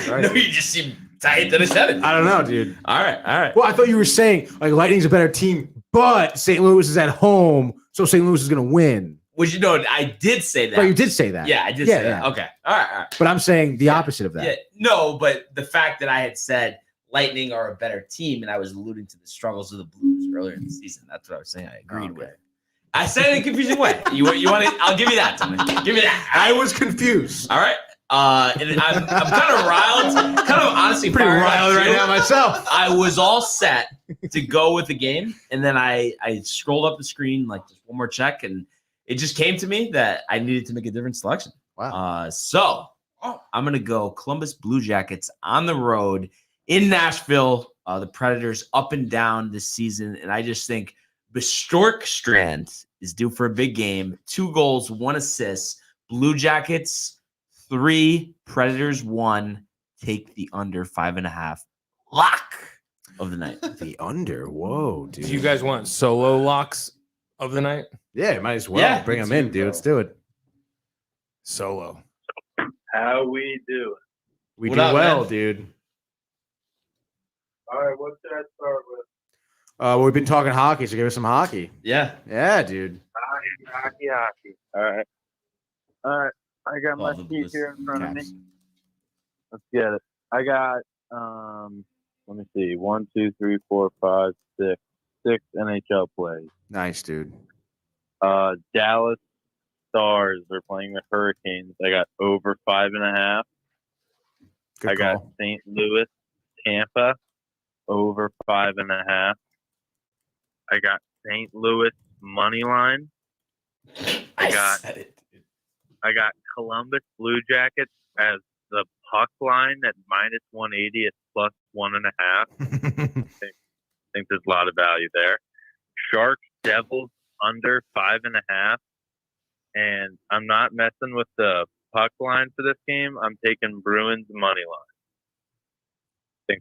Right. No, you just seem tight that I said it. I don't know, dude. All right. Well, I thought you were saying like Lightning's a better team, but St. Louis is at home, so St. Louis is going to win. Which I did say that. But you did say that. Yeah, I did say that. Okay. All right. But I'm saying the opposite of that. Yeah. No, but the fact that I had said Lightning are a better team, and I was alluding to the struggles of the Blues earlier in the season. That's what I was saying. I agreed with. I said it in a confusing way. You want it? I'll give you that, Tony. Give me that. I was confused. All right. And I'm kind of riled, kind of honestly Pretty fired up, riled right too. now myself. I was all set to go with the game, and then I scrolled up the screen like just one more check, and it just came to me that I needed to make a different selection. Wow. So I'm gonna go Columbus Blue Jackets on the road in Nashville. The Predators up and down this season, and I just think Bjorkstrand is due for a big game. 2 goals, 1 assist. Blue Jackets 3, Predators 1. Take the under 5.5. Lock of the night. The under. Whoa, dude. Do you guys want solo locks of the night? Yeah, might as well. Yeah, Bring me them in, too, dude. bro. Let's do it. Solo. How we do? We What do up, well, man? dude. All right, what should I start with? We've been talking hockey, so give us some hockey. Yeah. Yeah, dude. Hockey. All right. I got my Oh, the sheet Blues. here in front of me. Caps. Let's get it. I got let me see, 1, 2, 3, 4, 5, 6 NHL plays. Nice, dude. Dallas Stars, they're playing the Hurricanes. I got over 5.5. Good I got call. St. Louis, Tampa, over 5.5. I got St. Louis money line. I got Columbus Blue Jackets as the puck line at -180 at +1.5. I think there's a lot of value there. Sharks Devils under 5.5. And I'm not messing with the puck line for this game. I'm taking Bruins money line. I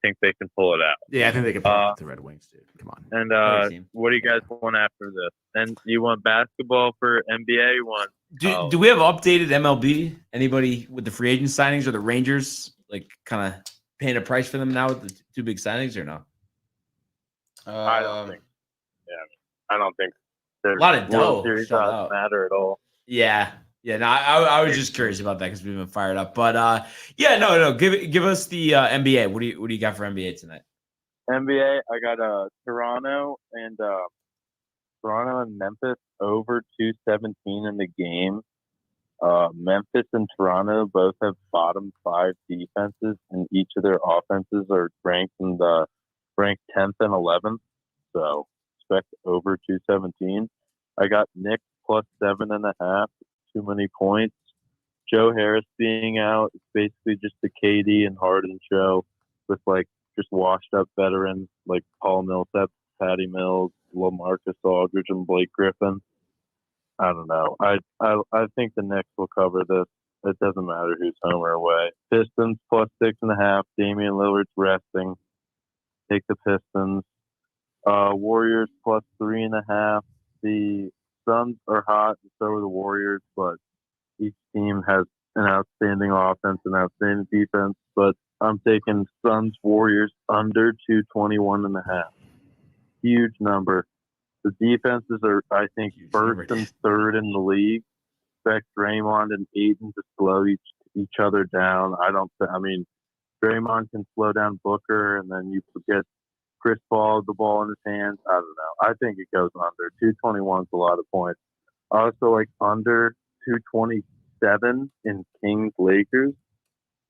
think they can pull it out. Yeah, I think they can pull out the Red Wings, dude. Come on. And what do you guys want after this? And you want basketball for NBA? You want Do we have updated MLB? Anybody with the free agent signings or the Rangers like kind of paying a price for them now with the 2 big signings or no? I don't think. Yeah, I don't think there's A lot of dough World Series shut doesn't out. matter at all. Yeah. No, I was just curious about that because we've been fired up. But no. Give us the NBA. What do you got for NBA tonight? NBA, I got Toronto and Memphis over 217 in the game. Memphis and Toronto both have bottom 5 defenses, and each of their offenses are ranked 10th and 11th. So expect over 217. I got Knicks +7.5. Too many points. Joe Harris being out, it's basically just the KD and Harden show with just washed up veterans like Paul Millsap, Patty Mills, LaMarcus Aldridge, and Blake Griffin. I don't know. I think the Knicks will cover this. It doesn't matter who's home or away. Pistons +6.5. Damian Lillard's resting. Take the Pistons. Warriors +3.5. The Suns are hot, and so are the Warriors, but each team has an outstanding offense and outstanding defense. But I'm taking Suns Warriors under 221.5. Huge number. The defenses are, I think, first and third in the league. Expect Draymond and Ayton to slow each other down. Draymond can slow down Booker, and then you forget Chris Paul with the ball in his hands. I don't know. I think it goes under. 221 is a lot of points. I also like under 227 in Kings Lakers.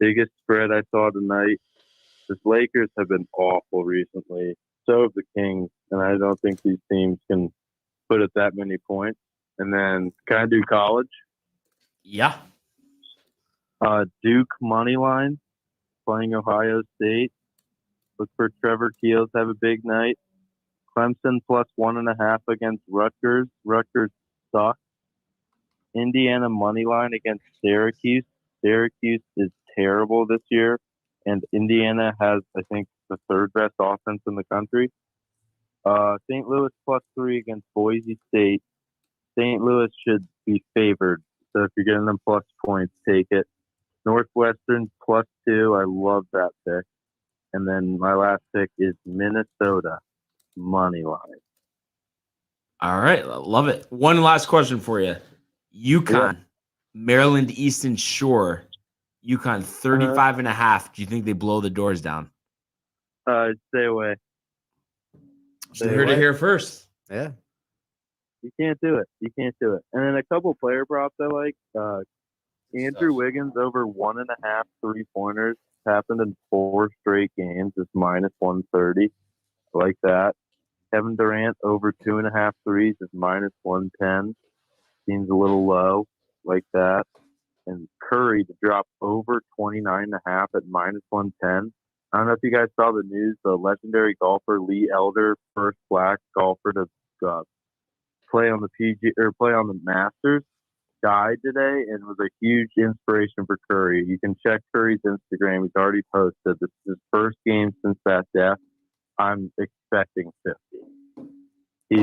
Biggest spread I saw tonight. The Lakers have been awful recently. So have the Kings, and I don't think these teams can put up that many points. And then can I do college? Yeah. Duke money line playing Ohio State. Look for Trevor Keels to have a big night. Clemson +1.5 against Rutgers. Rutgers sucks. Indiana money line against Syracuse. Syracuse is terrible this year, and Indiana has, I think, the 3rd best offense in the country. St. Louis +3 against Boise State. St. Louis should be favored, so if you're getting them plus points, take it. Northwestern +2. I love that pick. And then my last pick is Minnesota money line. All right. Love it. One last question for you. UConn, Maryland Eastern Shore, UConn 35.5. Do you think they blow the doors down? Stay away. You heard it here first. Yeah. You can't do it. And then a couple player props I like. Andrew Wiggins over 1.5 3-pointers happened in 4 straight games is minus 130. I like that. Kevin Durant over 2.5 threes is minus 110. Seems a little low. Like that. And Curry to drop over 29.5 at minus 110. I don't know if you guys saw the news. The legendary golfer Lee Elder, first black golfer to play on the Masters, died today and was a huge inspiration for Curry. You can check Curry's Instagram. He's already posted. This is his first game since that death. I'm expecting 50. He's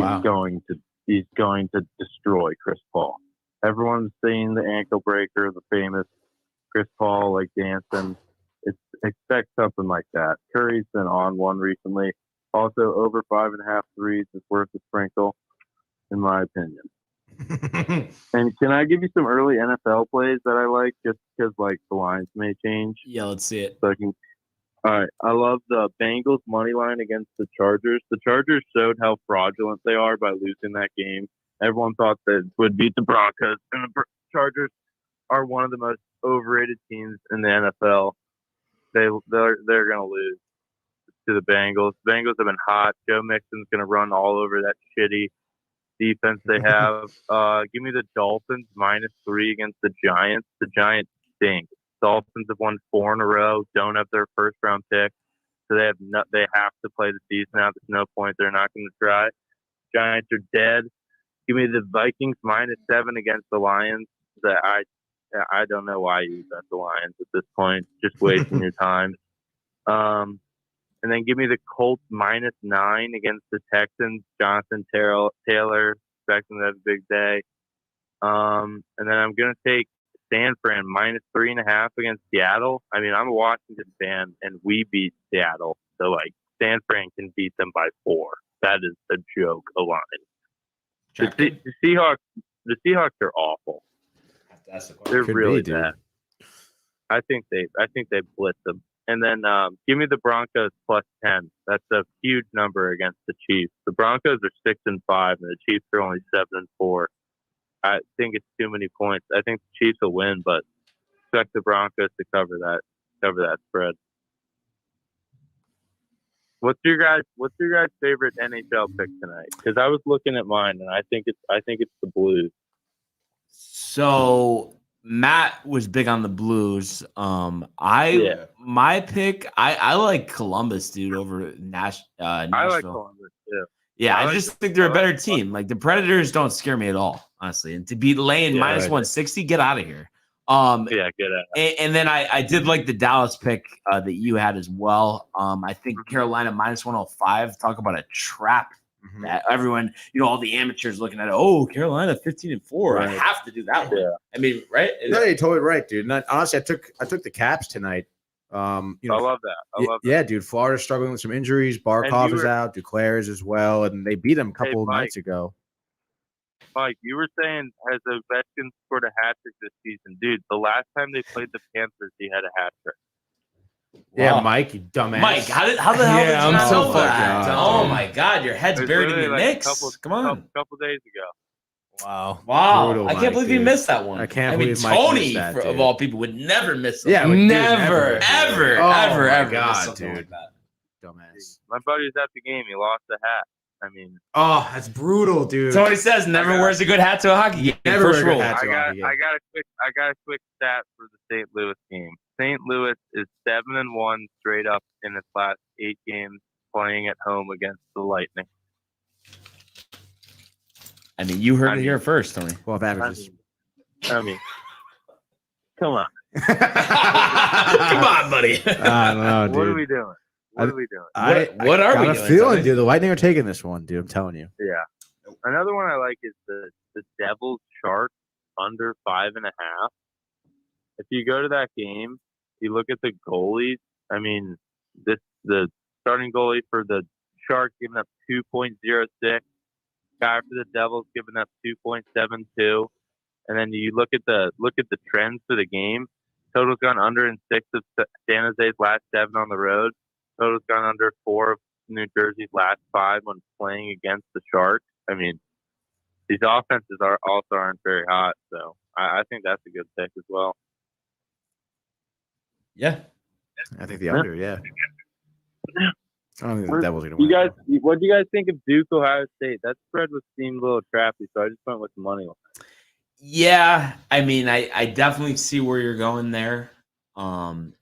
going to destroy Chris Paul. Everyone's seeing the ankle breaker, the famous Chris Paul like dancing. Expect something like that. Curry's been on one recently. Also, over 5.5 threes is worth a sprinkle, in my opinion. And can I give you some early NFL plays that I like, just because like the lines may change? Yeah, let's see it. So all right, I love the Bengals money line against the Chargers. The Chargers showed how fraudulent they are by losing that game. Everyone thought they would beat the Broncos, and the Chargers are one of the most overrated teams in the NFL. They're going to lose to the Bengals. The Bengals have been hot. Joe Mixon's going to run all over that shitty defense they have. Give me the Dolphins -3 against the Giants. The Giants stink. Dolphins have won 4 in a row. Don't have their first round pick, so they have to play the season out. There's no point. They're not going to try. Giants are dead. Give me the Vikings -7 against the Lions. I don't know why you bet the Lions at this point. Just wasting your time. And then give me the Colts -9 against the Texans. Jonathan Taylor expecting to have a big day. And then I'm going to take San Fran -3.5 against Seattle. I mean, I'm a Washington fan, and we beat Seattle. So, like, San Fran can beat them by 4. That is a joke, a line. The Seahawks are awful. They're really bad. I think they blitz them. And then give me the Broncos +10. That's a huge number against the Chiefs. The Broncos are 6-5, and the Chiefs are only 7-4. I think it's too many points. I think the Chiefs will win, but expect the Broncos to cover that spread. What's your guys' favorite NHL pick tonight? Because I was looking at mine, and I think it's the Blues. So Matt was big on the Blues. My pick, I like Columbus, dude, over Nashville. I like Columbus too. Yeah, I just think they're a better team. Like the Predators don't scare me at all, honestly. And to beat Lane -160, get out of here. Get out. And then I did like the Dallas pick that you had as well. I think Carolina -105. Talk about a trap. That everyone, all the amateurs looking at it. Oh, Carolina 15-4. Right. I have to do that one. Yeah. I mean, right? No, you're totally right, dude. And honestly, I took the Caps tonight. I love that. Yeah, dude. Florida's struggling with some injuries. Barkov is out. Duclair is as well, and they beat them a couple of nights ago. Mike, you were saying has Ovechkin scored a hat trick this season, dude? The last time they played the Panthers, he had a hat trick. Yeah, Wow. Mike, you dumbass. Mike, how the hell did you I'm not so know fucking that? dumb. Oh my God, your head's buried in the mix. Come on. Couple days ago. Wow. Brutal, I can't Mike, believe you dude. missed that one. I can't mean, believe Mike Tony, missed that, of dude. all people, would never miss that. Yeah, one. dude, never. ever God, miss something dude. like that. Dumbass. My buddy was at the game. He lost a hat. I mean, Oh, that's brutal, dude. Tony says never wears a good hat to a hockey game. Never First wear a good rule. hat. I That's got all a quick stat for the St. Louis game. St. Louis is 7-1 straight up in its last 8 games playing at home against the Lightning. I mean, you heard it here first, Tony. Well, if averages. I mean, come on. Come on, buddy. I don't know, dude. What are we doing? What are we doing? What are we got doing, a feeling, Tony? dude. The Lightning are taking this one, dude. I'm telling you. Yeah. Another one I like is the Devils Sharks under 5.5. If you go to that game, you look at the goalies. I mean, the starting goalie for the Sharks giving up 2.06. Guy for the Devils giving up 2.72. And then you look at the trends for the game. Total's gone under in 6 of San Jose's last 7 on the road. Total's gone under 4 of New Jersey's last 5 when playing against the Sharks. I mean, these offenses aren't very hot, so I think that's a good pick as well. Yeah. I think the under, yeah. I don't think the Devils are going to win. You guys, what do you guys think of Duke, Ohio State? That spread was seemed a little trappy, so I just went with the money line. Yeah, I mean, I definitely see where you're going there.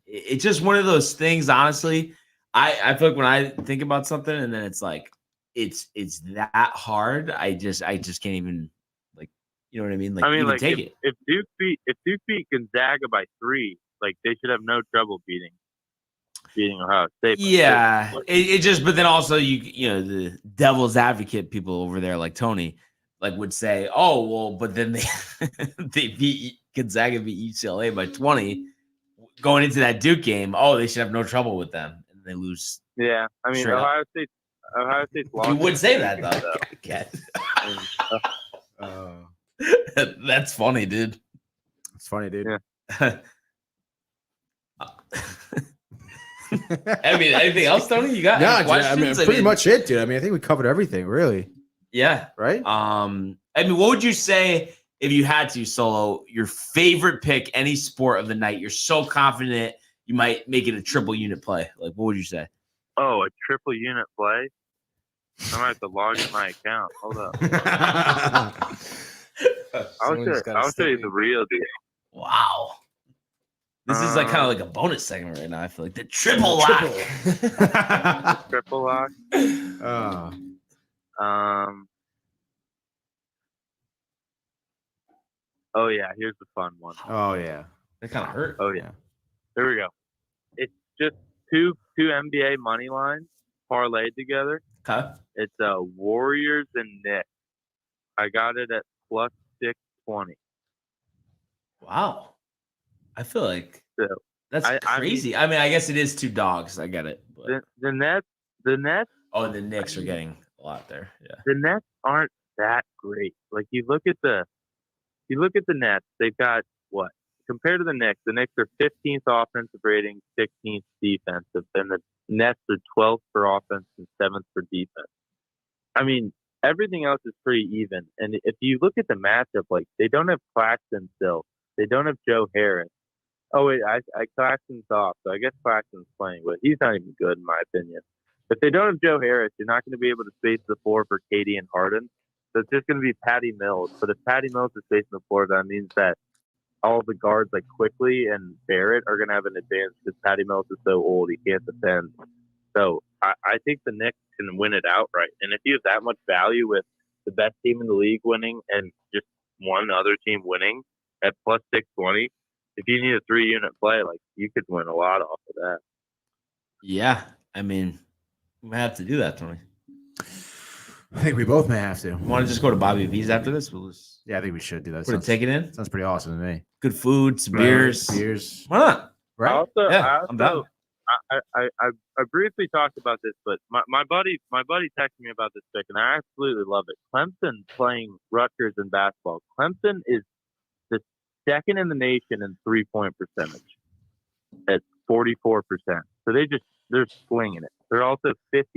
It's just one of those things, honestly. I feel like when I think about something and then it's like it's that hard, I just can't even, like, you know what I mean? Like, I mean, even like take it. if Duke beat Gonzaga by 3, like they should have no trouble beating Ohio State. Yeah, it just, but then also you know the devil's advocate people over there like Tony like would say, oh well, but then they they beat Gonzaga, beat UCLA by 20 going into that Duke game. Oh, they should have no trouble with them, and they lose. Yeah, I mean Ohio State's lost. You would say that though. Cat. That's funny, dude. It's funny, dude. Yeah. I mean, anything else, Tony? You got any questions? I mean, pretty much it, dude. I mean, I think we covered everything, really. Yeah. Right? I mean, what would you say if you had to, Solo, your favorite pick, any sport of the night? You're so confident you might make it a triple unit play. Like, what would you say? Oh, a triple unit play? I might have to log in my account. Hold up. I'll show you the real deal. Wow. This is like kind of like a bonus segment right now. I feel like the triple lock. Triple lock. Oh yeah, here's the fun one. Oh yeah. That kind of hurt. Oh yeah. There we go. It's just two NBA money lines parlayed together. Okay. It's Warriors and Knicks. I got it at plus 620. Wow. I feel like So, that's crazy. I mean, I guess it is 2 dogs. I get it. But... The Nets. Oh, the Knicks are getting a lot there. Yeah. The Nets aren't that great. Like you look at the Nets. They've got what compared to the Knicks are 15th offensive rating, 16th defensive, and the Nets are 12th for offense and 7th for defense. I mean, everything else is pretty even. And if you look at the matchup, like they don't have Claxton still. They don't have Joe Harris. Oh wait, I Claxton's off, so I guess Claxton's playing, but he's not even good in my opinion. If they don't have Joe Harris, you're not going to be able to space the floor for Katie and Harden. So it's just going to be Patty Mills. But if Patty Mills is spacing the floor, that means that all the guards like Quickly and Barrett are going to have an advantage because Patty Mills is so old he can't defend. So I think the Knicks can win it outright. And if you have that much value with the best team in the league winning and just one other team winning at plus 620, if you need a 3-unit play, like you could win a lot off of that. Yeah, I mean, we might have to do that, Tony. I think we both may have to. Want to just go to Bobby V's after this? Yeah, I think we should do that. We're take it in. Sounds pretty awesome to me. Good food, some beers. Why not? Right? I'm down. I briefly talked about this, but my buddy texted me about this pick, and I absolutely love it. Clemson playing Rutgers in basketball. Clemson is the second in the nation in 3-point percentage at 44%. So they're swinging it. They're also 50%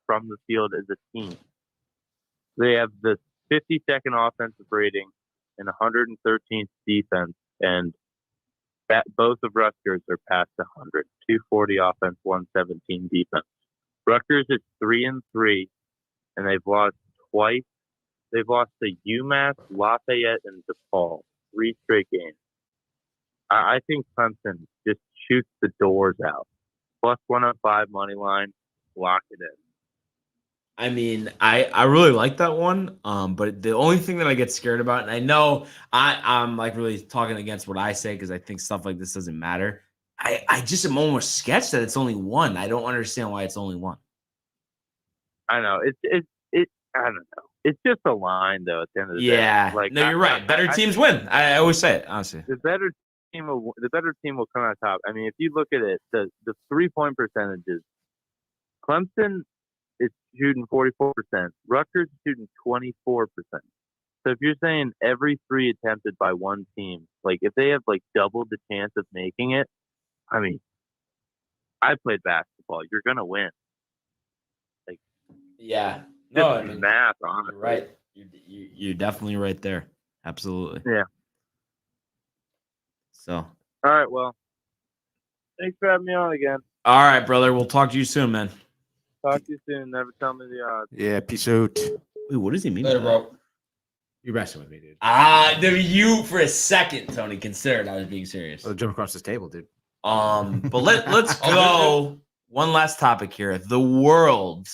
from the field as a team. They have the 52nd offensive rating and 113th defense, and both of Rutgers are past 100. 240 offense, 117 defense. Rutgers is 3-3, and they've lost twice. They've lost to UMass, Lafayette, and DePaul. 3 straight games. I think Clemson just shoots the doors out. Plus 105 money line, lock it in. I mean, I really like that one. But the only thing that I get scared about, and I know I'm like really talking against what I say because I think stuff like this doesn't matter. I just am almost sketched that it's only 1. I don't understand why it's only 1. I know it's I don't know. It's just a line though. At the end of the day, yeah. Like no, you're right. Better teams win. I always say it honestly. The better team will come out top. I mean, if you look at it, the 3-point percentages, Clemson is shooting 44%. Rutgers is shooting 24%. So if you're saying every 3 attempted by one team, like if they have like double the chance of making it, I mean, I played basketball. You're gonna win. Like, yeah, no, I mean, math. Honestly, you're right. You're definitely right there. Absolutely. Yeah. So, All right, well, thanks for having me on again. all right, brother. We'll talk to you soon, man. Talk to you soon. Never tell me the odds. Yeah, peace out. Wait, what does he mean? Later, by that? bro. You're messing with me, dude. You for a second, Tony, considered I was being serious. I'll jump across this table, dude. But let's go. One last topic here: the world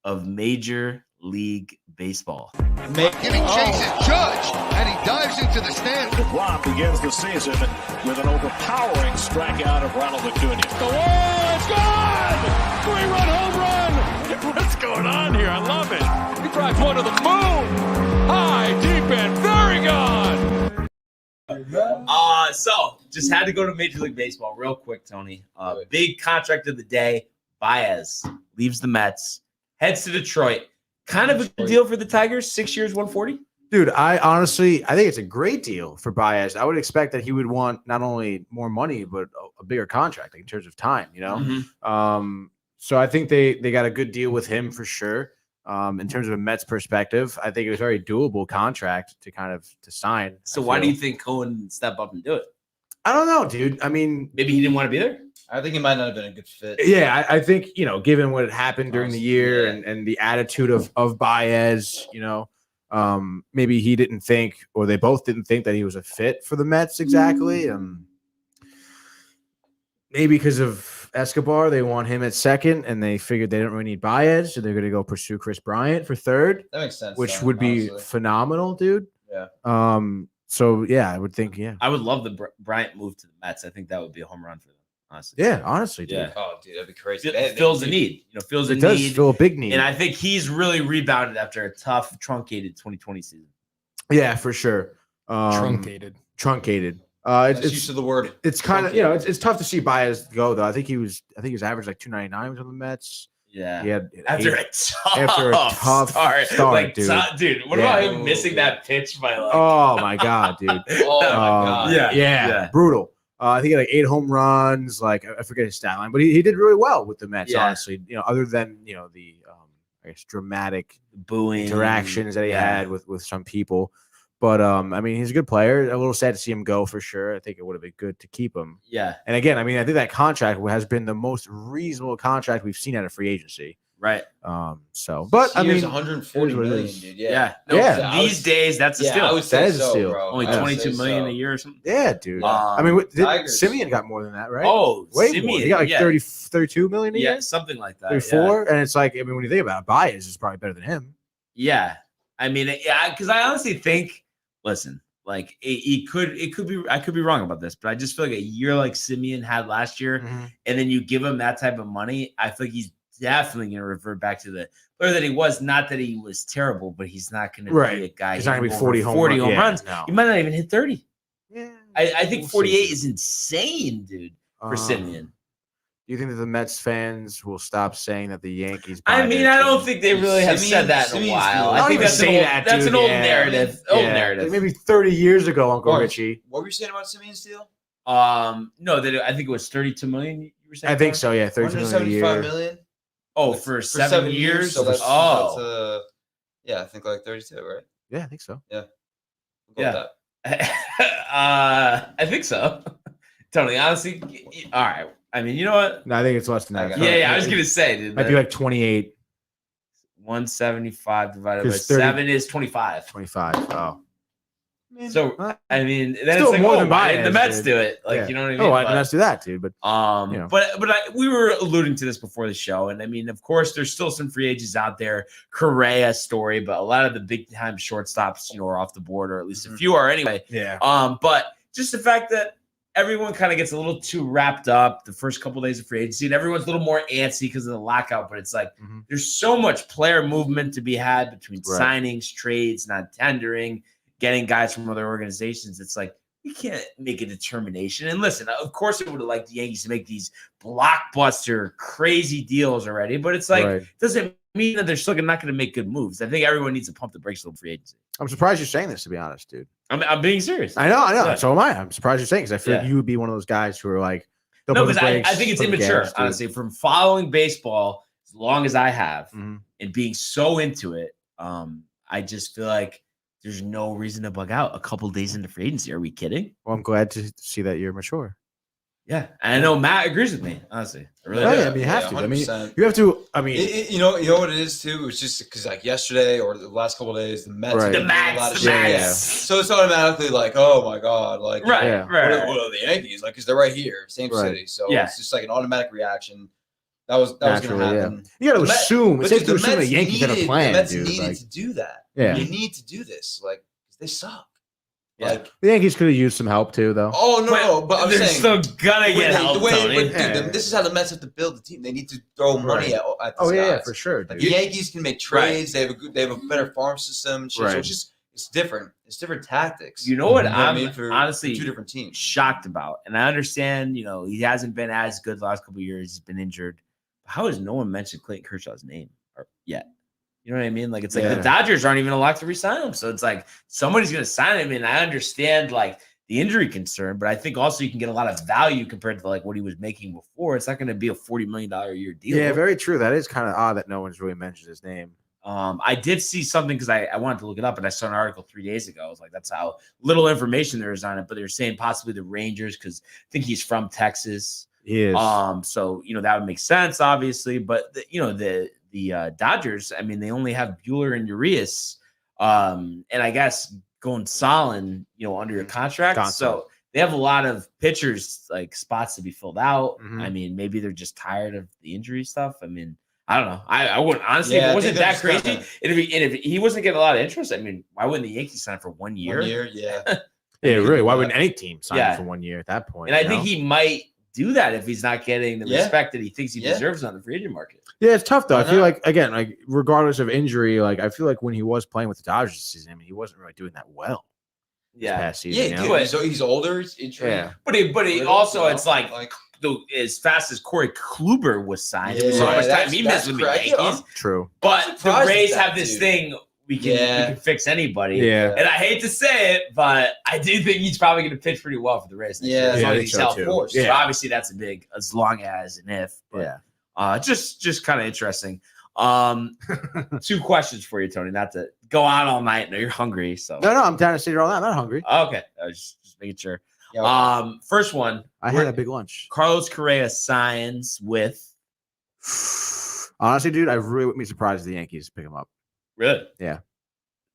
of Major League Baseball. Giving chases Judge, and he dives into the stand. DeGrom begins the season with an overpowering strikeout of Ronald Acuna. The wall is gone! 3-run home run! What's going on here? I love it. He drives one to the moon. High, deep, and very gone. So just had to go to Major League Baseball real quick, Tony. Big contract of the day. Baez leaves the Mets, heads to Detroit. Kind of a good deal for the Tigers. 6 years, 140. Dude, I think it's a great deal for Baez. I would expect that he would want not only more money, but a bigger contract, like in terms of time, you know? Mm-hmm. So I think they got a good deal with him for sure. In terms of a Mets perspective, I think it was a very doable contract to sign. So why do you think Cohen didn't step up and do it? I don't know, dude. I mean, Maybe he didn't want to be there. I think he might not have been a good fit. yeah, I think, given what had happened during the year Yeah. and the attitude of Baez, maybe he didn't think, or they both didn't think that he was a fit for the Mets exactly. Maybe because of Escobar, they want him at second, and they figured they didn't really need Baez, so they're going to go pursue Chris Bryant for third, That makes sense. which though, would be honestly. phenomenal, dude. Yeah. So yeah, I would think, yeah. I would love the Bryant move to the Mets. I think that would be a home run for them, honestly. Yeah, honestly, dude. Yeah. Oh, dude, that'd be crazy. Fills a need. Fills a It does need. fill a big need. And I think he's really rebounded after a tough, truncated 2020 season. Yeah, for sure. Truncated. That's used to the word. It's kind of it's tough to see Baez go though. I think he was average like 299 on the Mets. Yeah. He had After eight- a tough start, dude. dude. What about him missing that pitch by like? Oh my god, dude. Oh, my God. Yeah. Brutal. I think he had like 8 home runs. Like I forget his stat line, but he did really well with the Mets. Yeah. Honestly, other than the I guess dramatic Booing interactions that he Yeah. had with some people. But I mean, he's a good player. A little sad to see him go for sure. I think it would have been good to keep him. Yeah. And again, I mean, I think that contract has been the most reasonable contract we've seen out of free agency. Right. But I mean, 140 it is what it million, is. dude. Yeah. Yeah. These days, that's a steal. I would say That is a so, steal. bro. Only I would 22 say million so. a year or something. yeah, dude. Yeah. I mean, Tigers. Simeon got more than that, right? Oh, way Simeon. more. He got like yeah. 32 million a year. Yeah, something like that. 34, and it's like, I mean, when you think about it, Baez is probably better than him. Yeah. I mean, because I honestly think, listen, like it could be, I could be wrong about this, but I just feel like a year like Simeon had last year, and then you give him that type of money, I feel like he's definitely going to revert back to the player that he was. Not that he was terrible, but he's not going to be a guy. He's not going to be hitting 40 home yeah, runs. No. He might not even hit 30. Yeah, I think we'll 48 see. is insane, dude, for Simeon. Do you think that the Mets fans will stop saying that the Yankees? I mean, I don't think they really have Simeon- said that in a Simeon's while. cool. I think even that's say an old, that, that's dude. an old Yeah. narrative. Old narrative. Maybe 30 years ago, Uncle Mark, Richie. What were you saying about Simeon's deal? No, that I think it was 32 million. You were saying? I think Mark? so. Yeah, 32 million a 175 year. million. Oh, for 7 years. So that's, oh, yeah, I think like 32, right? Yeah, I think so. We'll go Yeah. with that. I think so. Totally, honestly. All right. I mean, you know what? No, I think it's less than that. Yeah. I was gonna say, dude, might be like 28, 175 divided by 'Cause 30 7 is 25. 25. Oh, So I mean, then Still it's like, more oh, than why did the Baez, Mets dude. do it? Like, yeah. you know what I mean? Oh, why But- did Mets do that, dude? But you know. But we were alluding to this before the show, and I mean, of course, there's still some free agents out there. Correa story, but a lot of the big time shortstops, are off the board, or at least a few are anyway. yeah, But just the fact that everyone kind of gets a little too wrapped up the first couple days of free agency, and everyone's a little more antsy because of the lockout. But it's like there's so much player movement to be had between Right. signings, trades, not tendering, getting guys from other organizations. It's like you can't make a determination. And listen, of course, I would have liked the Yankees to make these blockbuster, crazy deals already, but it's like Right. it doesn't mean that they're still not going to make good moves. I think everyone needs to pump the brakes a little free agency. I'm surprised you're saying this, to be honest, dude. I'm being serious. I know. Yeah. So am I. I'm surprised you're saying because I feel like Yeah. you would be one of those guys who are like, don't No, put the because I brakes, think it's put the immature, gas, dude. honestly. From following baseball as long as I have Mhm. and being so into it, I just feel like there's no reason to bug out a couple days into free agency. Are we kidding? Well, I'm glad to see that you're mature. Yeah, and I know Matt agrees with me. Honestly, I really do. Yeah, I mean, you have to. I mean, 100%. you have to. I mean, you know what it is too. It's just because like yesterday or the last couple of days, the Mets, Right. have The been doing a lot of Mets, shit. yeah. So it's automatically like, oh my god, like Right, Yeah. right. What are the Yankees? Like, because they're right here, same Right. city. So Yeah. it's just like an automatic reaction. That was Naturally, going to happen. you got to The Mets- assume. But It's safe dude, to assume the Yankees had a plan, The Mets dude. needed Like, to do that. Yeah. They need to do this. Like, they suck. Yeah. Like, the Yankees could have used some help too, though. oh no, but I'm they're saying still gonna get help, the way, Tony. but, dude, Yeah. this is how the Mets have to build the team. They need to throw money at these Oh yeah, guys. for sure, Like, dude. the Yankees can make trades. They have a better farm system. And shit. So Right. it's different. It's different tactics. You know what? You know I'm I mean? For honestly two different teams. shocked about, and I understand. He hasn't been as good the last couple of years. He's been injured. How has no one mentioned Clayton Kershaw's name yet? You know what I mean? Like, it's like Yeah. the Dodgers aren't even allowed to re-sign him. So it's like somebody's going to sign him. And I understand like the injury concern, but I think also you can get a lot of value compared to like what he was making before. It's not going to be a $40 million a year deal. Yeah, very true. That is kind of odd that no one's really mentioned his name. I did see something because I wanted to look it up, and I saw an article 3 days ago. I was like, that's how little information there is on it. But they're saying possibly the Rangers because I think he's from Texas. He is. So that would make sense, obviously. But the Dodgers, I mean, they only have Buehler and Urias, and I guess Gonsolin, under your contract. Gonsolin. So they have a lot of pitchers like spots to be filled out. Mhm. I mean, maybe they're just tired of the injury stuff. I mean, I don't know. I wouldn't honestly. Yeah, if I it wasn't think that they're crazy, just and if he wasn't getting a lot of interest, I mean, why wouldn't the Yankees sign for 1 year? 1 year, yeah. yeah, really. Why wouldn't any team sign Yeah. him for 1 year at that point? And I you think know? he might do that if he's not getting the Yeah. respect that he thinks he Yeah. deserves on the free agent market. Yeah, it's tough though. Why I feel not? like again, like regardless of injury, like I feel like when he was playing with the Dodgers this season, I mean, he wasn't really doing that well this Yeah, past season. Yeah, you dude, know? he's older. He's injured. Yeah. but he Little, also you know, it's like as fast as Corey Kluber was signed, it was so Yeah, much time that's- he that's missed with the correct, Yankees. True. But I'm the surprised Rays at that, have this dude. thing we can fix anybody. Yeah. And I hate to say it, but I do think he's probably going to pitch pretty well for the Rays. next Yeah, year, as yeah, long I as think he's so, healthy. too. So Yeah. obviously that's a big, as long as an if. But, Yeah. just kind of interesting. 2 questions for you, Tony. Not to go on all night. I know you're hungry, so No, I'm down to sit here all night. I'm not hungry. okay. I was just making sure. Yeah, First one. I had a big lunch. Carlos Correa signs with Honestly, dude, I really wouldn't be surprised if the Yankees pick him up. really.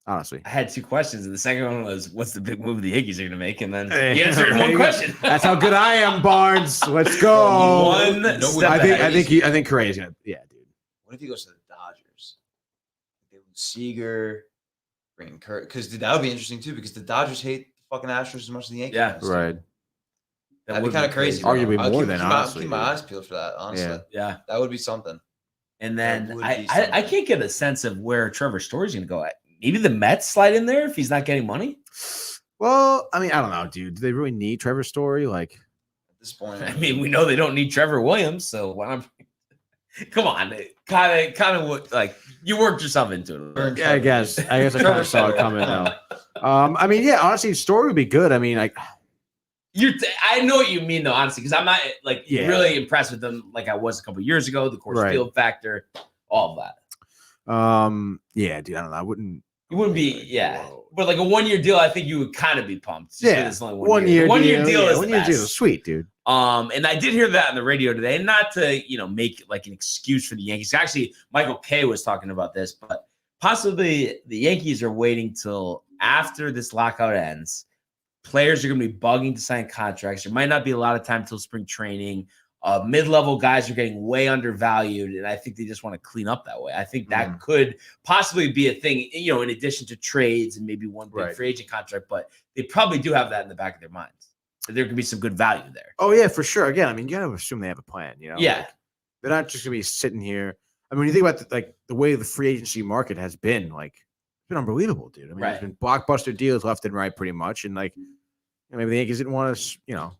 Honestly. I had 2 questions, and the second one was, "What's the big move the Yankees are going to make?" And then Hey, you answered there one you go. question. That's how good I am, Barnes. Let's go. One No, step I ahead. think Correa's gonna. Yeah, dude. What if he goes to the Dodgers? They lose Seager, bring Kurt, because that would be interesting too. Because the Dodgers hate the fucking Astros as much as the Yankees. Yeah. do. Right. That'd be would kind of crazy. bro. Arguably I'll more keep- than keep my- honestly, Keep my dude. eyes peeled for that. Honestly, Yeah. Yeah. that would be something. And That then would I be something. can't get a sense of where Trevor Story's going to go. Maybe the Mets slide in there if he's not getting money. Well, I mean, I don't know, dude. Do they really need Trevor Story? Like, At this point, I mean, we know they don't need Trevor Williams, so why not? Come on, kind of like you worked yourself into it. yeah, I guess I kind of saw it coming though. I mean, yeah, honestly, Story would be good. I mean, like, I know what you mean though, honestly, because I'm not like Yeah. really impressed with them like I was a couple years ago. The course Right. field factor, all of that. yeah, dude, I don't know. I wouldn't. You wouldn't be, yeah. Whoa. But like a 1 year deal, I think you would kind of be pumped. just 'cause Yeah, it's only 1 year, 1 year deal yeah, is 1 the year best. deal, sweet, dude. And I did hear that on the radio today, not to make like an excuse for the Yankees. Actually, Michael Kay was talking about this, but possibly the Yankees are waiting till after this lockout ends. Players are going to be bugging to sign contracts. There might not be a lot of time till spring training. Mid-level guys are getting way undervalued, and I think they just want to clean up that way. I think that could possibly be a thing, in addition to trades and maybe one big Right. free agent contract. But they probably do have that in the back of their minds. That there could be some good value there. Oh yeah, for sure. Again, I mean, you got to assume they have a plan. You know, Yeah. Like, they're not just gonna be sitting here. I mean, when you think about the way the free agency market has been, like, it's been unbelievable, dude. I mean, Right. there's been blockbuster deals left and right, pretty much, and like, maybe the Yankees didn't want to,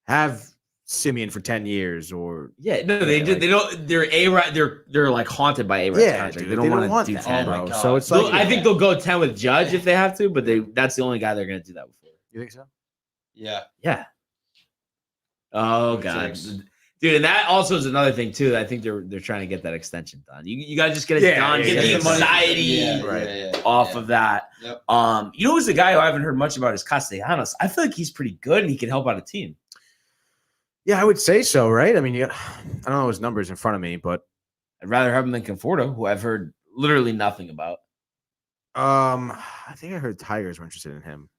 have Simeon for 10 years or Yeah, no, they Yeah, do. like- They don't. They're A-Rod. They're like haunted by A-Rod's yeah, contract. dude, They don't want to do that, 10. bro. my So God. it's like, I think they'll go 10 with Judge if they have to, but that's the only guy they're going to do that before. you think so? yeah. Yeah. Oh Who God, thinks? Dude, and that also is another thing too. I think they're trying to get that extension done. You gotta just get it done. Get the anxiety off of that. Yep. You know who's the guy who I haven't heard much about is Castellanos. I feel like he's pretty good and he can help out a team. Yeah, I would say so, right? I mean, I don't know his numbers in front of me, but I'd rather have him than Conforto, who I've heard literally nothing about. I think I heard Tigers were interested in him.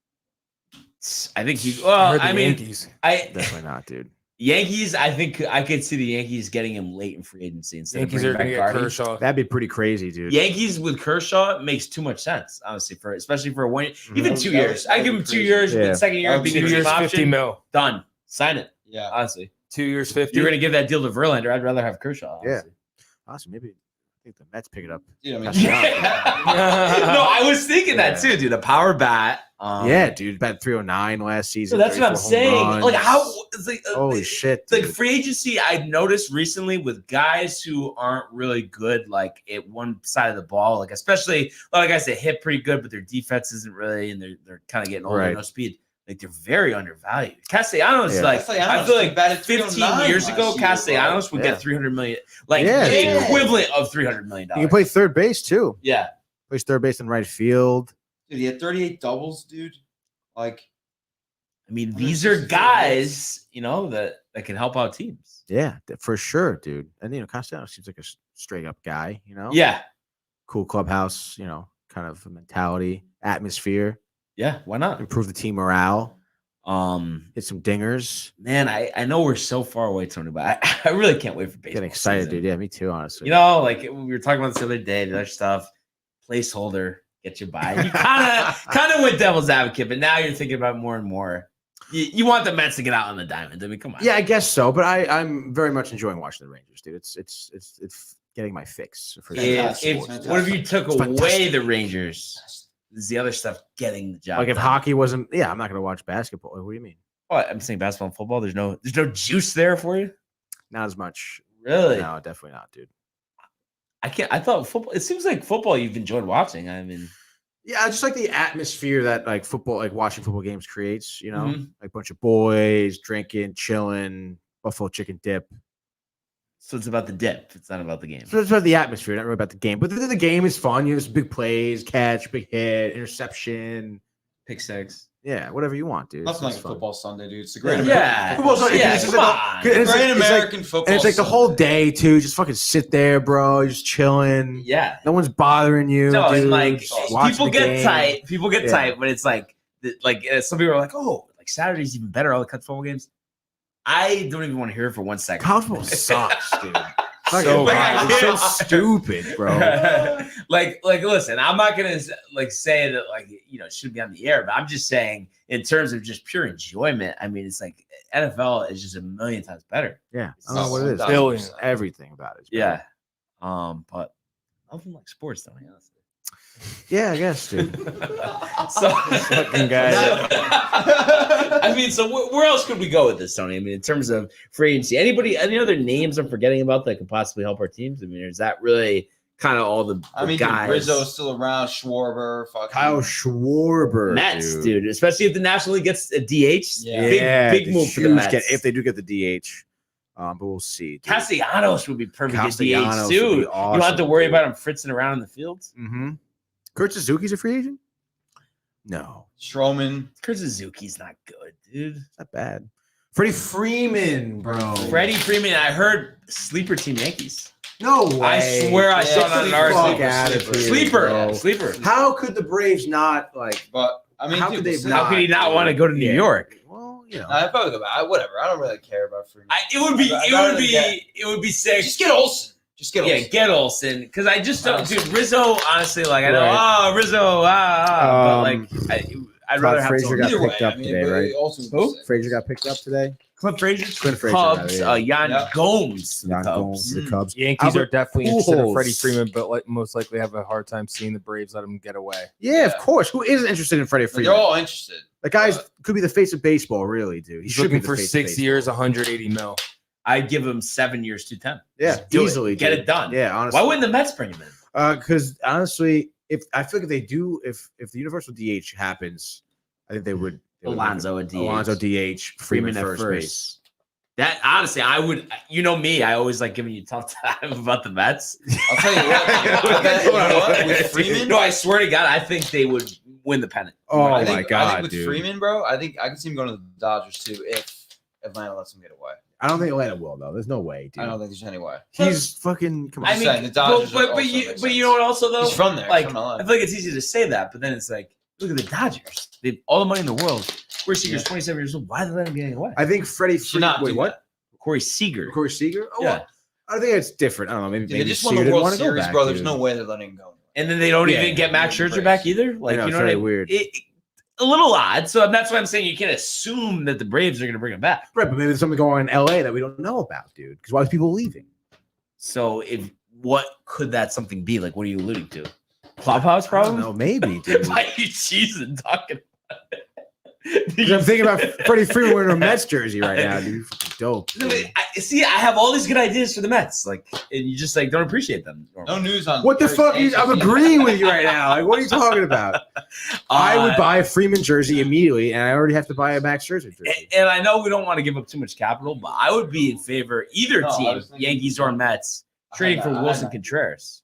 I think he. Well, I mean, Yankees. Definitely not, dude. Yankees. I think I could see the Yankees getting him late in free agency instead Yankees of are bringing going back to get Gardy. Kershaw. That'd be pretty crazy, dude. Yankees with Kershaw makes too much sense, honestly, especially for a 1 year, even 2 That years. I give him 2 years. Yeah. The second year being a 2 team years, 50 option. mil. Done. Sign it. Yeah. Honestly, 2 years, 50. you're going to give that deal to Verlander. I'd rather have Kershaw. Yeah. Honestly. Awesome. Maybe I think the Mets pick it up. Dude, I mean, No, I was thinking that too, dude. A power bat. Yeah, dude. Bat 309 last season. So that's what I'm 34 home saying. runs. Like how? It's like, Holy shit. Like dude. free agency, I've noticed recently with guys who aren't really good, like at one side of the ball, like especially a lot of guys that hit pretty good, but their defense isn't really, and they're kind of getting older, Right. no speed. Like they're very undervalued. Castellanos, Yeah. like Castellanos I feel like batted 15 309 years last ago, year, Castellanos bro. would Yeah. get $300 million, like Yeah, the dude. equivalent of $300 million. You can play third base too. Yeah, Plays third base and right field. Dude, he had 38 doubles, dude. Like, I mean these are guys, that can help out teams. Yeah, for sure, dude. And Castellanos seems like a straight up guy. Yeah, Cool clubhouse. Kind of mentality, atmosphere. yeah. Why not? Improve the team morale. Hit some dingers. Man, I know we're so far away, Tony, but I really can't wait for baseball. Getting excited, season. dude. Yeah, me too. Honestly. Like we were talking about this the other day, the other stuff, placeholder, get you by. You kind of went devil's advocate, but now you're thinking about it more and more. You want the Mets to get out on the diamond. I mean, come on. Yeah, I guess so. But I'm very much enjoying watching the Rangers, dude. It's getting my fix for sure. What if you took It's away fantastic. the Rangers? Is the other stuff getting the job? Like if done? hockey wasn't, I'm not gonna watch basketball. What do you mean? What? I'm saying basketball and football. There's no juice there for you. Not as much. Really? No, definitely not, dude. I can't. I thought football. It seems like football you've enjoyed watching. I mean, Yeah, just like the atmosphere that like football, like watching football games creates. Mhm. Like a bunch of boys drinking, chilling, buffalo chicken dip. so it's about the dip. It's not about the game. So it's about the atmosphere, not really about the game. But the game is fun. Some big plays, catch, big hit, interception. Pick six. Yeah, whatever you want, dude. nothing like It's a fun. football Sunday, dude. It's the great Yeah. Football's like- Yeah, it's just come like on. and it's Great like- it's American like, football. And it's like the whole Sunday. day too. Just fucking sit there, bro. You're just chilling. Yeah. No one's bothering you. No, dude. and like Just watching people the get game. tight. People get Yeah. tight, but it's like some people are like, oh, like Saturday's even better. All the cut football games. I don't even want to hear it for 1 second. College football sucks, dude. So bad. It's so bad. stupid, bro. like, listen, I'm not gonna say that it shouldn't be on the air, but I'm just saying in terms of just pure enjoyment. I mean, it's like NFL is just a million times better. Yeah, I don't know what it is. Billion. Everything about it. is Yeah. better. But nothing like sports, though. Honestly. Yeah, I guess, dude. So, Fucking guy. I mean, so where else could we go with this, Tony? I mean, in terms of free agency, any other names I'm forgetting about that could possibly help our teams? I mean, is that really kind of all the guys? Rizzo's still around. Schwarber, fucking Kyle Schwarber, Mets, dude. Especially if the National League gets a DH. Yeah. Big move for the Mets. If they do get the DH, but we'll see. dude. Castellanos would be perfect at DH Castellanos too. would be You don't have to awesome, worry dude. about him fritzing around in the field. Mm-hmm. Kurt Suzuki's a free agent? No, Stroman. Kurt Suzuki's not good, dude. it's not bad. Freddie Freeman, bro. Freddie Freeman, I heard sleeper team Yankees. No way. I swear I saw that in our Fuck sleeper. outta here, Sleeper. bro. Sleeper. How could the Braves not like? But I mean, How dude, could they listen, How could he not want to go to New Yeah. York? Well, I probably go back. Whatever. I don't really care about Freeman. It would be sick. Just get Olsen. Just get Yeah, Olsen. get Olsen because I just don't, Honestly. dude. Rizzo, honestly, like I know, Right. Rizzo, but like I'd rather have Frazier got Tony. picked up today, but right? Olsen Who? was sick. Frazier got picked up today. Clint Frazier, Clint Frazier, Cubs, yeah. Yan Yeah. Gomes, to the Jan Cubs. Gomes to the Cubs. Yankees are Albert definitely interested in Pujols. Freddie Freeman, but most likely have a hard time seeing the Braves let him get away. Yeah, of Yeah. course. Who isn't interested in Freddie Like, Freeman? they're all interested. The guy's could be the face of baseball, really, dude. He He's should be looking the for face of 6 baseball. years, 180 mil. I'd give him 7 years, 210. Yeah, Just do it. easily. Get dude. it done. Yeah, honestly. Why wouldn't the Mets bring him in? Because honestly, if I feel like if they do, if the universal DH happens, I think they would. Alonso at DH. Alonso DH, Freeman at first base. That honestly, I would. You know me, I always like giving you tough time about the Mets. I'll tell you what. I bet, you know what? With Freeman, No, I swear to God, I think they would win the pennant. Oh I my think God, with dude. Freeman, bro, I think I can see him going to the Dodgers too if Atlanta lets him get away. I don't think Atlanta will though. There's no way, dude. I don't think there's any way. He's fucking. Come on. I mean, saying, the Dodgers but also you makes but you sense. know what? Also though, He's from there. Like, He's from I Atlanta. feel like it's easy to say that, but then it's like, look at the Dodgers. They have all the money in the world. Corey Seager's 27 years old. Why did they let him get away? I think Freddie. Should not Wait, do what? Corey Seager. Corey Seager? Oh, Yeah. I think it's different. I don't know. Maybe, Dude, maybe they just Seager won the didn't World wanna go Series, back, bro. There's dude. no way they're letting him go. And then they don't Yeah, even get Max yeah, Scherzer back either. Like, know, you know it's what I very mean? weird. A little odd. So that's why I'm saying you can't assume that the Braves are going to bring him back. Right, but maybe there's something going on in LA that we don't know about, dude. Because why are people leaving? So what could that something be? Like, what are you alluding to? Clubhouse I don't problem? know. Maybe, dude. Why are you cheesing talking about it? 'Cause I'm thinking about Freddie Freeman wearing a Mets jersey right now, dude. Fucking dope. No, dude. I have all these good ideas for the Mets, like, and you just like don't appreciate them. No news on What the Gary fuck? Sanchez. I'm agreeing with you right now. Like, what are you talking about? I would buy a Freeman jersey immediately, and I already have to buy a Max Scherzer jersey. And I know we don't want to give up too much capital, but I would be in favor either No, I team, was thinking- Yankees or Mets, trading for I had Wilson that. Contreras.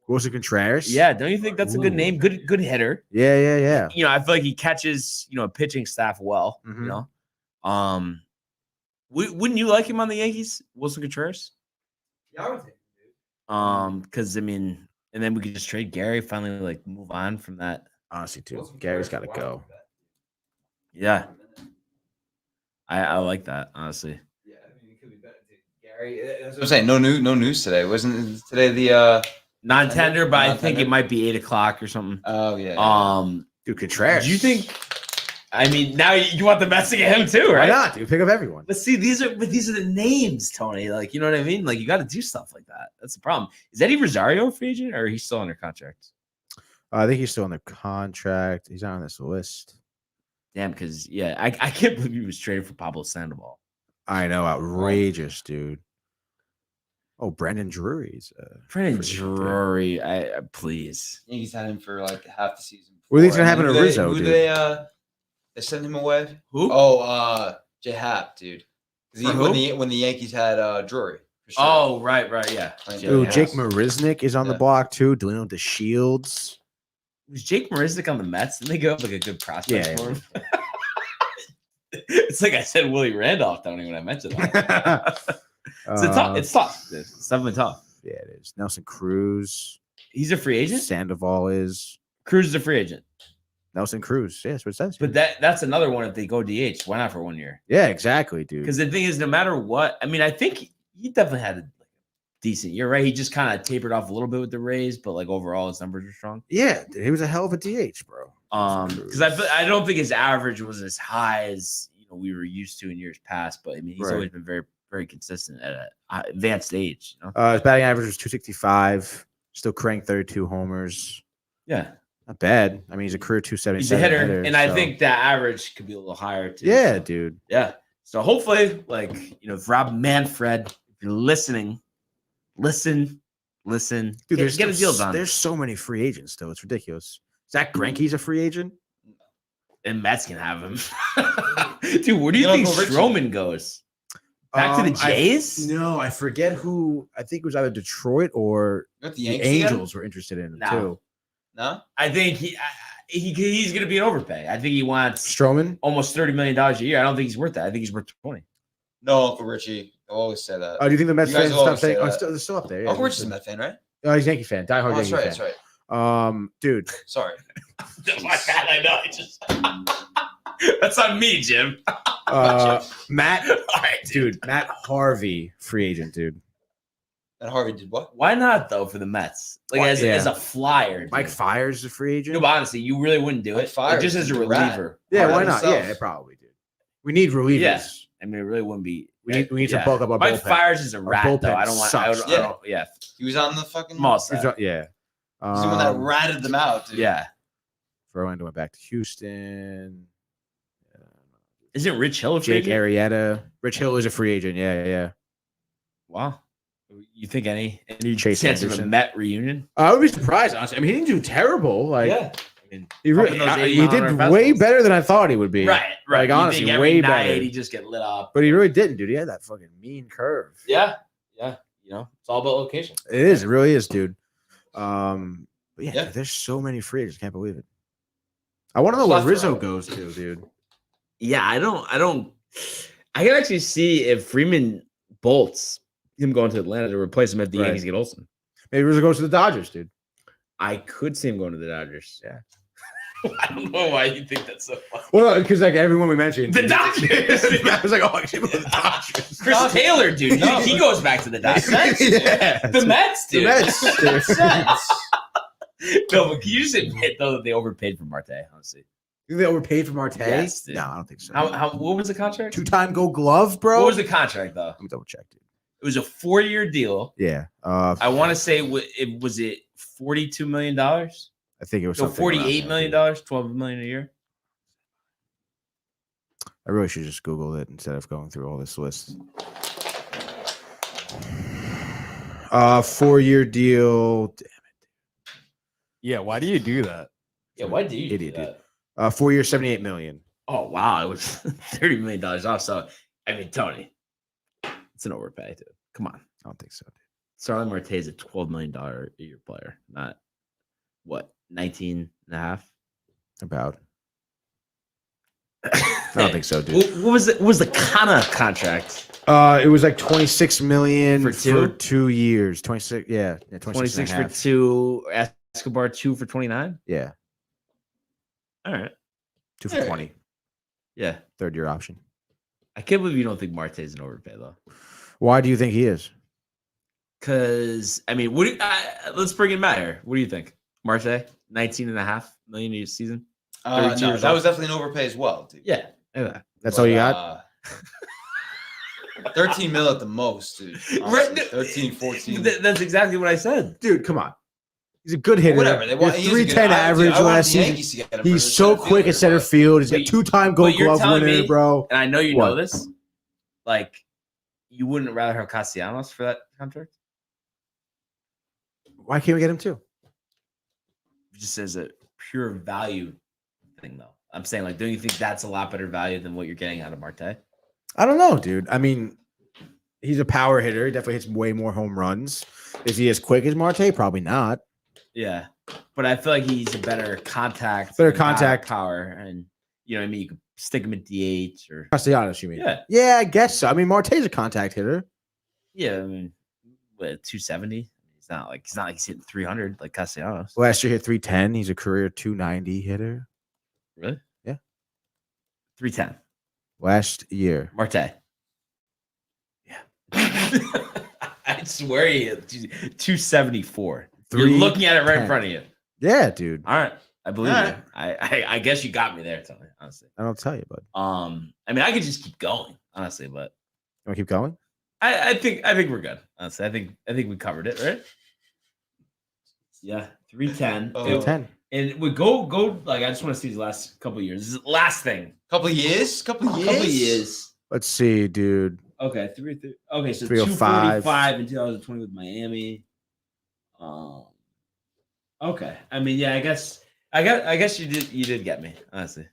Wilson Contreras? Yeah, don't you think that's a good Ooh. name? Good hitter. Yeah. You know, I feel like he catches, you know, pitching staff well. Mhm. You know, wouldn't you like him on the Yankees, Wilson Contreras? Yeah, I would think. Because I mean, and then we could just trade Gary, finally like move on from that. Honestly, too. Gary's got to go. Yeah, I like that honestly. Yeah, I mean, it could be better. Gary, that's what I'm saying. No news today. Wasn't today the Non-tender, but I think Non-tender. it might be 8:00 or something. Oh yeah. Dude, Contreras. Do you think? I mean, now you want the Mets to get him too, Why right? not, dude? Pick up everyone. But see, these are the names, Tony. Like, you know what I mean? Like, you got to do stuff like that. That's the problem. Is Eddie Rosario a free agent, or he's still under contract? I think he's still under contract. He's not on this list. Damn, because I can't believe he was traded for Pablo Sandoval. I know, outrageous, dude. Oh, Brandon Drury's. Brandon free agent, dude. Drury, I please. He's had him for like half the season. What do you think's gonna before. happen And to who Rizzo, Who dude? they sent him away? Who? Oh, J Happ, dude. 'Cause For who? when the Yankees had Drury. For sure. Oh, right, yeah. Right, Ooh, yeah. Jake Marisnick is on the Yeah. block too. Delino DeShields. Was Jake Marisnick on the Mets? Didn't they go up like a good prospect Yeah. for him? It's like I said Willie Randolph, Tony, when I mentioned that. It's tough. It's definitely tough. Yeah, it is. Nelson Cruz. He's a free agent. Sandoval is Cruz is a free agent. Nelson Cruz. Yeah, that's what it says. But that's another one if they go DH. Why not for 1 year? Yeah, exactly, dude. Because the thing is, no matter what, I mean, I think he definitely had a decent year, right? He just kind of tapered off a little bit with the Rays, but like overall his numbers were strong. Yeah, dude, he was a hell of a DH, bro. Because I don't think his average was as high as we were used to in years past, but I mean he's Right. always been very, very consistent at an advanced age. You know? His batting average was 265. Still cranked 32 homers. Yeah, Not bad. I mean, he's a career 277. he's a hitter, and I so- think that average could be a little higher too. Yeah, so, dude. yeah. So hopefully, if Rob Manfred, if you're listening, listen, Dude, get a deal done. There's so many free agents still. It's ridiculous. Zach Greinke's a free agent. And Mets can have him. Dude, where do you You think don't go Richie. Stroman goes? Back to the Jays? No, I forget who. I think it was either Detroit or You got the the Yankees again? Angels were interested in him No. too. No. I think he's going to be an overpay. I think he wants Stroman. almost $30 million a year. I don't think he's worth that. I think he's worth 20. No, Uncle Richie. I always say that. Oh, do you think the Mets You guys fans always stop saying? say Oh, that. they're still up there. Yeah, Uncle Richie's a Met fan, right? Oh, he's a Yankee fan. Diehard Oh, that's Yankee right. fan. That's right. Dude. Sorry. My bad. I know. I just that's on me, Jim. Matt, All right, dude, Matt Harvey, free agent, dude. And Harvey did what? Why not though for the Mets? Like Why- as a flyer. Dude. Mike Fiers is a free agent. No, but honestly, you really wouldn't do Mike it. Fiers Just as a is a rat. reliever. yeah, Harvey why not? himself. Yeah, probably, dude. We need relievers. Yeah. I mean, it really wouldn't be. We need to bulk up our Mike bullpen. Fires is a rat, though. bullpen I don't want. sucks. I don't, yeah. He was on the fucking. I'm all He's set. yeah. He's the one that ratted them out, dude. Yeah. Verlander went back to Houston. Isn't Rich Hill a free Jake agent? Arrieta. Rich Hill is a free agent. Yeah. Wow. You think any Chase chance of a Anderson. Met reunion? I would be surprised, honestly. I mean, he didn't do terrible. Like, mean, He pumping those 80 mile did an hour way fastballs. better than I thought he would be. Right. Like, You honestly, think every way night better. He just get lit up. But he really didn't, dude. He had that fucking mean curve. Yeah. You know, it's all about location. It is. It really is, dude. But yeah, Yeah. dude, there's so many free agents. Can't believe it. I want to know Plethora. where Rizzo goes to, dude. Yeah, I can actually see if Freeman bolts him going to Atlanta to replace him if the Right. Yankees get Olsen. Maybe Rizzo goes to the Dodgers, dude. I could see him going to the Dodgers. Yeah. I don't know why you think that's so funny. Well, because like everyone we mentioned, The Dodgers. I was like, oh, I should go to the Dodgers. Chris Taylor, dude. He goes back to the Dodgers. Yeah. The Mets, dude. The Mets, dude. No, but can you just admit though that they overpaid for Marte? Honestly, You think they overpaid for Marte? Yes, dude. No, I don't think so. what was the contract? Two-time Gold Glove, bro. What was the contract though? Let me double check, dude. It was a 4-year deal. Yeah. I want to say it was $42 million. I think it was So something around $48 that, million, dude. $12 million a year. I really should just Google it instead of going through all this list. 4-year deal. Yeah, why do you do that? Yeah, why do you Idiot, do dude. that? 4 years, $78 million. Oh wow, it was $30 million off. So I mean, Tony, it's an overpay, dude. Come on, I don't think so, dude. Starling Marte is a $12 million a year player, not what 19 and a half. About. I don't think so, dude. What was the Kana contract? It was like 26 million For for two? 2 years. 26, yeah, 26 and 26 a for half. 2. Escobar 2 for 29. Yeah, All right. 2 for 20. Yeah, 3rd-year option. I can't believe you don't think Marte is an overpay though. Why do you think he is? Because I mean, let's bring it back here. What do you think, Marte? 19.5 million a season. 32 No, years that old. was definitely an overpay as well, dude. Yeah. That's all you got? 13 mil at the most, dude. Right, Honestly, 13, 14. That's exactly what I said. Dude, come on. He's a good hitter. Whatever. They want, He he had is a good- 310 I- average I want last the season. Yankees to get him for He's the so center quick at fielder, center but- field. He's got But- 2-time but Gold you're Glove telling winner, me- bro. And I know you What? know this. Like, you wouldn't rather have Castellanos for that contract? Why can't we get him too? Just as a pure value thing, though. I'm saying, like, don't you think that's a lot better value than what you're getting out of Marte? I don't know, dude. I mean, he's a power hitter. He definitely hits way more home runs. Is he as quick as Marte? Probably not. Yeah, but I feel like he's a better contact, Better and contact. power, and you know what I mean. You could stick him at DH or Castellanos, you mean? yeah, Yeah, I guess so. I mean, Marte's a contact hitter. yeah. I mean, what, 270. He's not like he's hitting 300 like Castellanos. Last year hit 310. He's a career 290 hitter. Really? Yeah. 310. Last year. Marte. Yeah. I swear he hit 274. You're looking at it right in 310. front of you. Yeah, dude. All right. I believe All you. right. I guess you got me there, Tony, honestly. I don't tell you, bud. I mean, I could just keep going, honestly, but You want to keep going? I think we're good. Honestly, I think we covered it, right? Yeah, 310. Oh. 310. And we go like I just want to see these last couple of years. This is the last thing. Couple of years? Couple of years? Let's see, dude. Okay, okay, so 305. 245 in 2020 with Miami. Okay. I mean, yeah, I guess you did get me, honestly.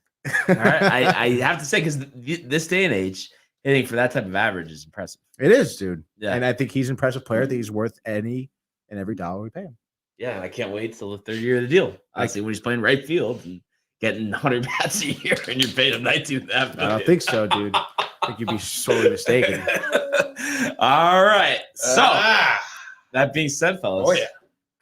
All right. I have to say, because this day and age, hitting for that type of average is impressive. It is, dude. Yeah. And I think he's an impressive player. I think he's worth any and every dollar we pay him. Yeah, and I can't wait till the 3rd year of the deal. Honestly, when he's playing right field and getting 100 bats a year and you're paying him 19.5 million. I don't think so, dude. I think you'd be sorely mistaken. All right. So that being said, fellas. Oh, yeah.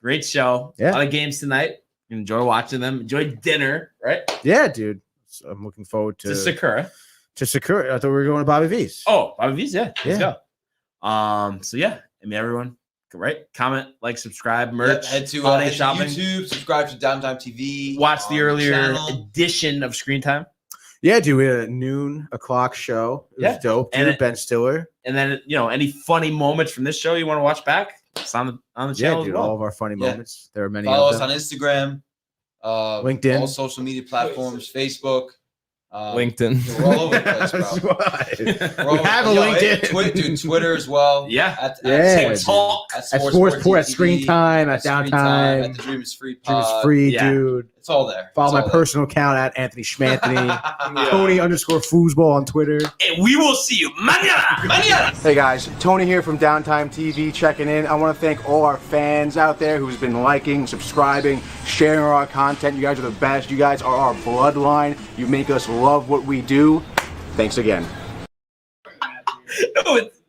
Great show. Yeah. A lot of games tonight. Enjoy watching them. Enjoy dinner, right? Yeah, dude. So I'm looking forward To Sakura. to Sakura. I thought we were going to Bobby V's. Oh, Bobby V's, yeah. Let's Yeah. go. So yeah, I mean everyone, right? Comment, like, subscribe, merch, Head to holiday head to shopping. YouTube, subscribe to Downtime TV. Watch the earlier channel. edition of Screen Time. Yeah, dude. We had a noon o'clock show. It was Yeah. dope, And dude. it- Ben Stiller. And then any funny moments from this show you want to watch back, it's on the Yeah, channel dude. as well. All of our funny Yeah. moments. There are many Follow of us them. on Instagram, LinkedIn. all social media platforms, Facebook. LinkedIn. We're all over the place, bro. That's why. We're We all over- have a Yo, LinkedIn. Dude, Twitter as well. Yeah. Yeah, dude. TikTok. At Sports Port, at Screen Time, at Screen Downtime. at the Dream is Free Dream Pod. is free, Yeah. dude. It's all there. Follow It's my all there. personal account at Anthony Schmanthony. Tony_foosball on Twitter. And we will see you mañana. Hey guys, Tony here from Downtime TV checking in. I want to thank all our fans out there who's been liking, subscribing, sharing our content. You guys are the best. You guys are our bloodline. You make us love what we do. Thanks again. No, it's